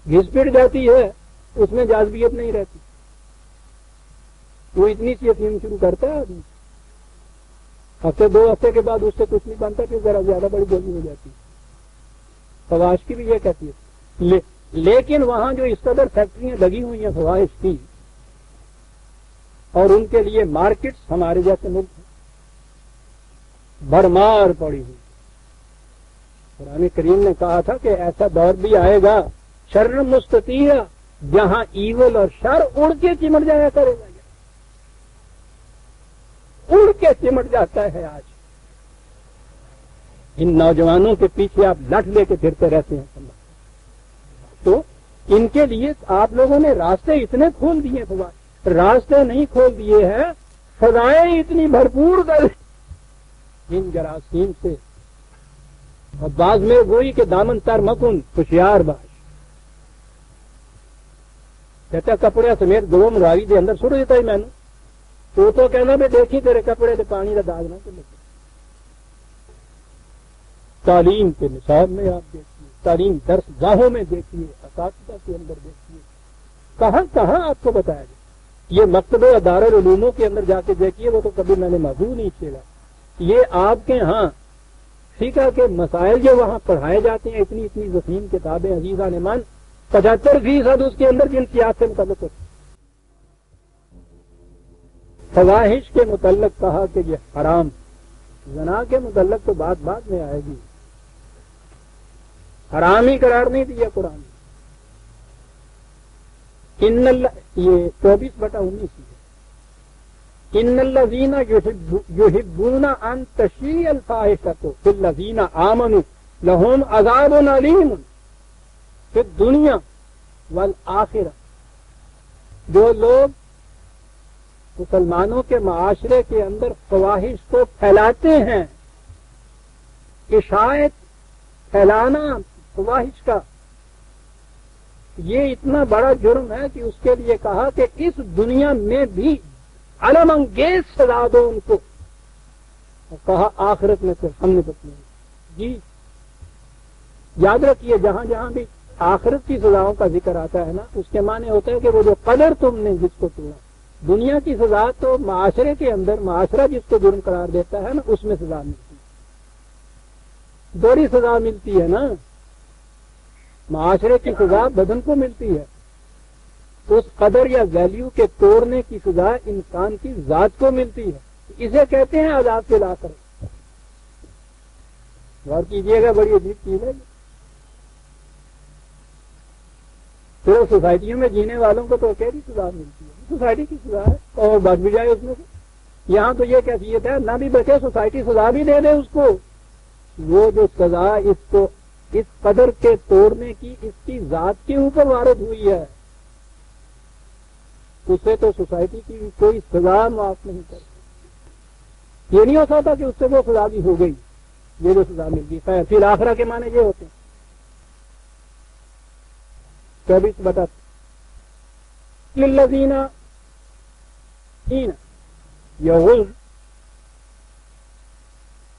گھس پٹ جاتی ہے, اس میں جاذبیت نہیں رہتی. وہ اتنی سی افیم شروع کرتا ہے آدمی, ہفتے 2 ہفتے کے بعد اس سے کچھ نہیں بنتا, پھر ذرا زیادہ بڑی گولی ہو جاتی ہے. فواحش کی بھی یہ کہتی ہے. لیکن وہاں جو اس قدر فیکٹریاں لگی ہوئی ہیں فواحش کی, اور ان کے لیے مارکیٹس ہمارے جیسے ملک ہیں بھرمار پڑی ہوئی. قرآن کریم نے کہا تھا کہ ایسا دور بھی آئے گا شر مستطیع, جہاں ایول اور شر اڑ کے چمٹ جایا کرے گا. اڑ کے چمٹ جاتا ہے آج. ان نوجوانوں کے پیچھے آپ لٹ لے کے پھرتے رہتے ہیں. تو ان کے لیے آپ لوگوں نے راستے اتنے کھول دیے, راستے نہیں کھول دیے ہیں, فضائیں اتنی بھرپور کر ان جراثیم سے. اور بعض میں وہی کہ دامن تر مکن ہوشیار باش, کہتا کپڑے سمیت گلو مراوی دے اندر سٹ دیتا ہی میں نے. تو کہنا بھی دیکھی تیرے کپڑے تے پانی کا داغ نہ چلے. تعلیم کے نصاب میں آپ دیکھیے, تعلیم درس گاہوں میں دیکھیے, اساتذہ کے اندر دیکھیے, کہاں کہاں آپ کو بتایا جائے. یہ مکتب دارالعلوموں کے اندر جا کے دیکھیے, وہ تو کبھی میں نے موضوع نہیں چھیڑا. یہ آپ کے ہاں فقہ کے مسائل جو وہاں پڑھائے جاتے ہیں, اتنی اتنی وسیم کتابیں عزیزان من, 75% اس کے اندر جنسیات سے متعلق ہوتی. فواحش کے متعلق کہا کہ یہ حرام, زنا کے متعلق تو بات بعد میں آئے گی. حرام ہی قرار نہیں دیا قرآن نے. یہ 24/19 ان الذین یحبون ان تشیع الفاحشۃ فی الذین آمنوا لہم عذاب علیم فی الدنیا والآخرہ. جو لوگ مسلمانوں کے معاشرے کے اندر فواحش کو پھیلاتے ہیں، اشاعت پھیلانا فواحش کا، یہ اتنا بڑا جرم ہے کہ اس کے لیے کہا کہ اس دنیا میں بھی علم انگیز سزا دو ان کو، اور کہا آخرت میں پھر ہم نے بتایا. جی یاد رکھیے، جہاں جہاں بھی آخرت کی سزاؤں کا ذکر آتا ہے نا، اس کے معنی ہوتا ہے کہ وہ جو قدر تم نے جس کو توڑا. دنیا کی سزا تو معاشرے کے اندر معاشرہ جس کو جرم قرار دیتا ہے نا، اس میں سزا ملتی ہے، بڑی سزا ملتی ہے نا. معاشرے کی سزا بدن کو ملتی ہے، اس قدر یا ویلیو کے توڑنے کی سزا انسان کی ذات کو ملتی ہے. اسے کہتے ہیں عذاب سے لا کر. غور کیجیے گا، بڑی عجیب چیز ہے. پھر سوسائٹیوں میں جینے والوں کو تو کیسی سزا ملتی ہے؟ سوسائٹی کی سزا ہے اور بچ بھی جائے اس میں سے. یہاں تو یہ کیفیت ہے، نہ بھی بچے سوسائٹی سزا بھی دے دے اس کو. وہ جو سزا اس کو اس قدر کے توڑنے کی اس کی ذات کے اوپر وارد ہوئی ہے، اسے تو سوسائٹی کی کوئی سزا معاف نہیں کرتی. یہ نہیں ہو سکتا کہ اس سے وہ سزا بھی ہو گئی، یہ جو سزا مل گئی. خیر، پھر آخرہ کے معنی یہ ہوتے ہیں. 24 للذین یغض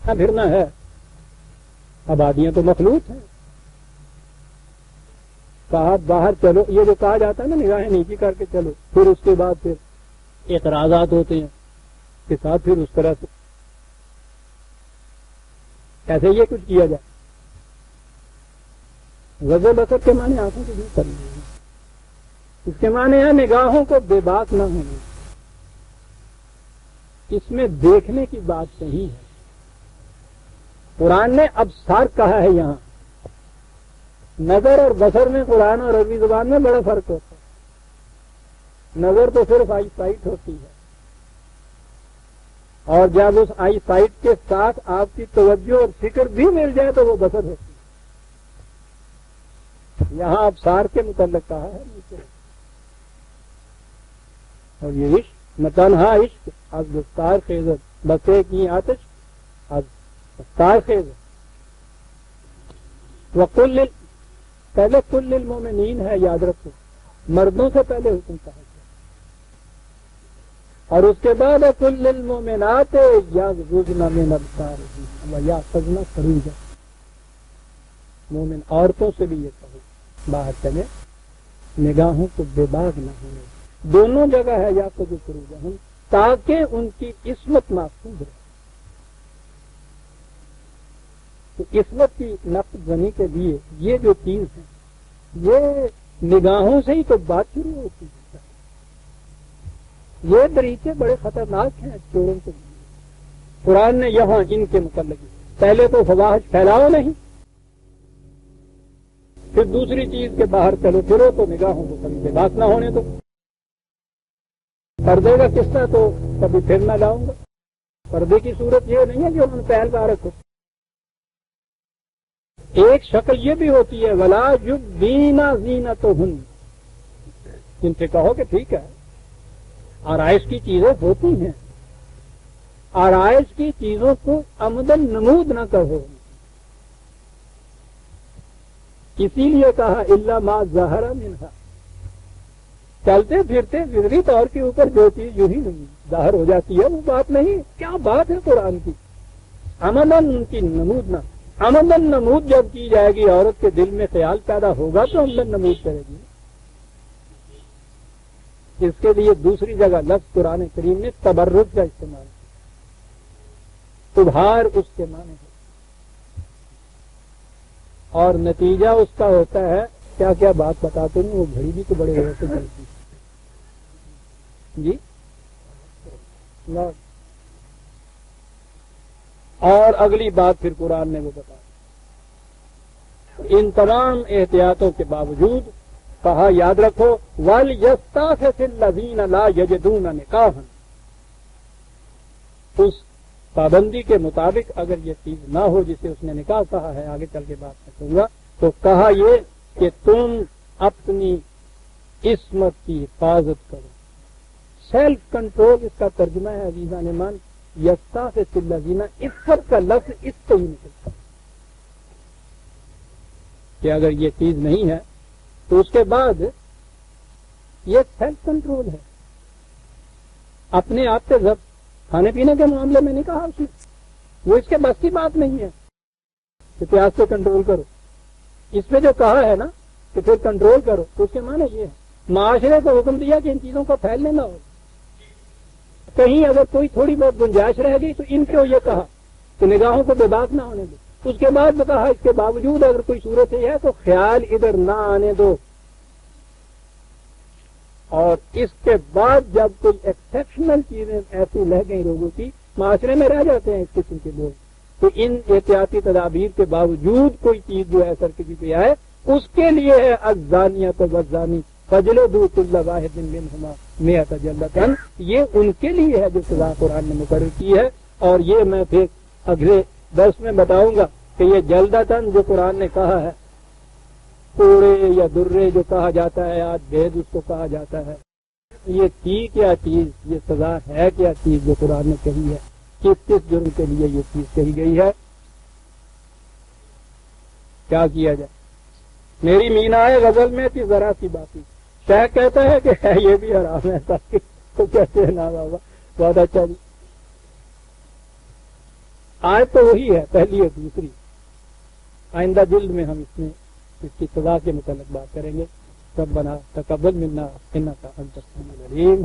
پھرنا ہے. آبادیاں تو مخلوط ہیں. کہا باہر چلو، یہ جو کہا جاتا ہے نا نگاہیں نیچی کر کے چلو، پھر اس کے بعد پھر اعتراضات ہوتے ہیں کے ساتھ پھر اس طرح سے ایسے یہ کچھ کیا جائے. غض بصر کے معنی آنکھوں کے دور کرنا ہے. اس کے معنی ہے نگاہوں کو بے باک نہ ہونے. اس میں دیکھنے کی بات صحیح ہے. قرآن نے ابصار کہا ہے. یہاں نظر اور بصر میں قرآن اور عربی زبان میں بڑا فرق ہوتا ہے. نظر تو صرف آئی سائٹ ہوتی ہے، اور جب اس آئی سائٹ کے ساتھ آپ کی توجہ اور فکر بھی مل جائے تو وہ بصر ہوتی ہے. یہاں ابصار کے متعلق کہا ہے نیچے. اور یہ عشق متنہا عشق از گفتار خیزت بسے کی آتش از گفتار خیزت. وقل پہلے کل للمومنین ہے، یاد رکھو، مردوں سے پہلے حکم کہا گیا، اور اس کے بعد کل للمومنات یغضضن من ابصارہن ویحفظن فروجہن. مومن عورتوں سے بھی یہ کہو باہر چلے، نگاہوں کو بے باک نہ ہونے. دونوں جگہ ہے یحفظن فروجہن، تاکہ ان کی عصمت محفوظ رہے. تو عصمت کی نقد زنی کے لیے یہ جو چیز ہے، یہ نگاہوں سے ہی تو بات شروع ہوتی ہے. یہ طریقے بڑے خطرناک ہیں چوروں کے لیے. قرآن نے یہاں ان کے متعلق پہلے تو فواحش پھیلاؤ نہیں، پھر دوسری چیز کے باہر چلو پھرو تو نگاہوں کو کبھی بے باک نہ ہونے دو. پردے کا قصہ تو کبھی پھر نہ لاؤں گا. پردے کی صورت یہ نہیں ہے کہ انہوں نے پہل پا رکھو. ایک شکل یہ بھی ہوتی ہے ولا یبدین زینتہن. ان سے کہو کہ ٹھیک ہے، آرائش کی چیزیں ہوتی ہیں، آرائش کی چیزوں کو عمدن نمود نہ کرو. اسی لیے کہا الا ما ظہر منہا. چلتے پھرتے فطری طور کے اوپر جو چیز یوں ہی ظاہر ہو جاتی ہے وہ بات نہیں. کیا بات ہے قرآن کی. عمدن ان کی نمود نہ. عمدن نمود جب کی جائے گی، عورت کے دل میں خیال پیدا ہوگا تو عمدن نمود کرے گی. اس کے لیے دوسری جگہ لفظ قرآن کریم نے تبرج کا استعمال کیا. ابھار اس کے معنی ہے، اور نتیجہ اس کا ہوتا ہے کیا کیا بات بتاتے ہیں. وہ گھڑی بھی تو بڑے غور سے چلتی ہے. جی اور اگلی بات پھر قرآن نے وہ بتایا. ان تمام احتیاطوں کے باوجود کہا یاد رکھو وَلْيَسْتَعْفِفِ الَّذِينَ لَا يَجِدُونَ نِكَاحًا، اس پابندی کے مطابق اگر یہ چیز نہ ہو جسے اس نے نکاح کہا ہے، آگے چل کے بات میں کہوں گا، تو کہا یہ کہ تم اپنی عصمت کی حفاظت کرو. سیلف کنٹرول اس کا ترجمہ ہے عزیزان ایمان. یستعفف الذین، عفت کا لفظ اس سے ہی نکلتا ہے کہ اگر یہ چیز نہیں ہے تو اس کے بعد یہ سیلف کنٹرول ہے، اپنے آپ سے ضبط. کھانے پینے کے معاملے میں نہیں کہا اس نے، وہ اس کے بس کی بات نہیں ہے کہ پیاس سے کنٹرول کرو. اس پہ جو کہا ہے نا کہ پھر کنٹرول کرو، تو اس کے معنی یہ ہے معاشرے کو حکم دیا کہ ان چیزوں کا پھیلنے نہ ہو. کہیں اگر کوئی تھوڑی بہت گنجائش رہ گئی تو ان کو یہ کہا کہ نگاہوں کو بے باک نہ ہونے دو. اس کے بعد کہا اس کے باوجود اگر کوئی صورت یہ ہے تو خیال ادھر نہ آنے دو. اور اس کے بعد جب کوئی ایکسیپشنل چیزیں ایسی لہ گئی لوگوں کی، معاشرے میں رہ جاتے ہیں اس قسم کے لوگ، تو ان احتیاطی تدابیر کے باوجود کوئی چیز جو ہے سرکشی پہ آئے، اس کے لیے ہے الزانیۃ والزانی فجلدوا کل واحد منہما مئۃ جلدۃ. یہ ان کے لیے ہے جو سزا قرآن نے مقرر کی ہے. اور یہ میں پھر اگلے درس میں بتاؤں گا کہ یہ جلدتاً جو قرآن نے کہا ہے، کوڑے یا درے جو کہا جاتا ہے آج بھید اس کو کہا جاتا ہے، یہ تھی کیا چیز، یہ سزا ہے کیا چیز جو قرآن نے کہی ہے، کس کس جرم کے لیے یہ چیز کہی گئی ہے، کیا کیا جائے. میری مینا ہے غزل میں تھی ذرا سی باقی، شیخ کہتا ہے کہ ہے یہ بھی حرام ہے، تو کہتے ہیں نا بابا بہت اچھا جی. آج تو وہی ہے پہلی اور دوسری، آئندہ جلد میں ہم اس کی سزا کے متعلق بات کریں گے. ربنا تقبل منا انک انت السمیع العلیم.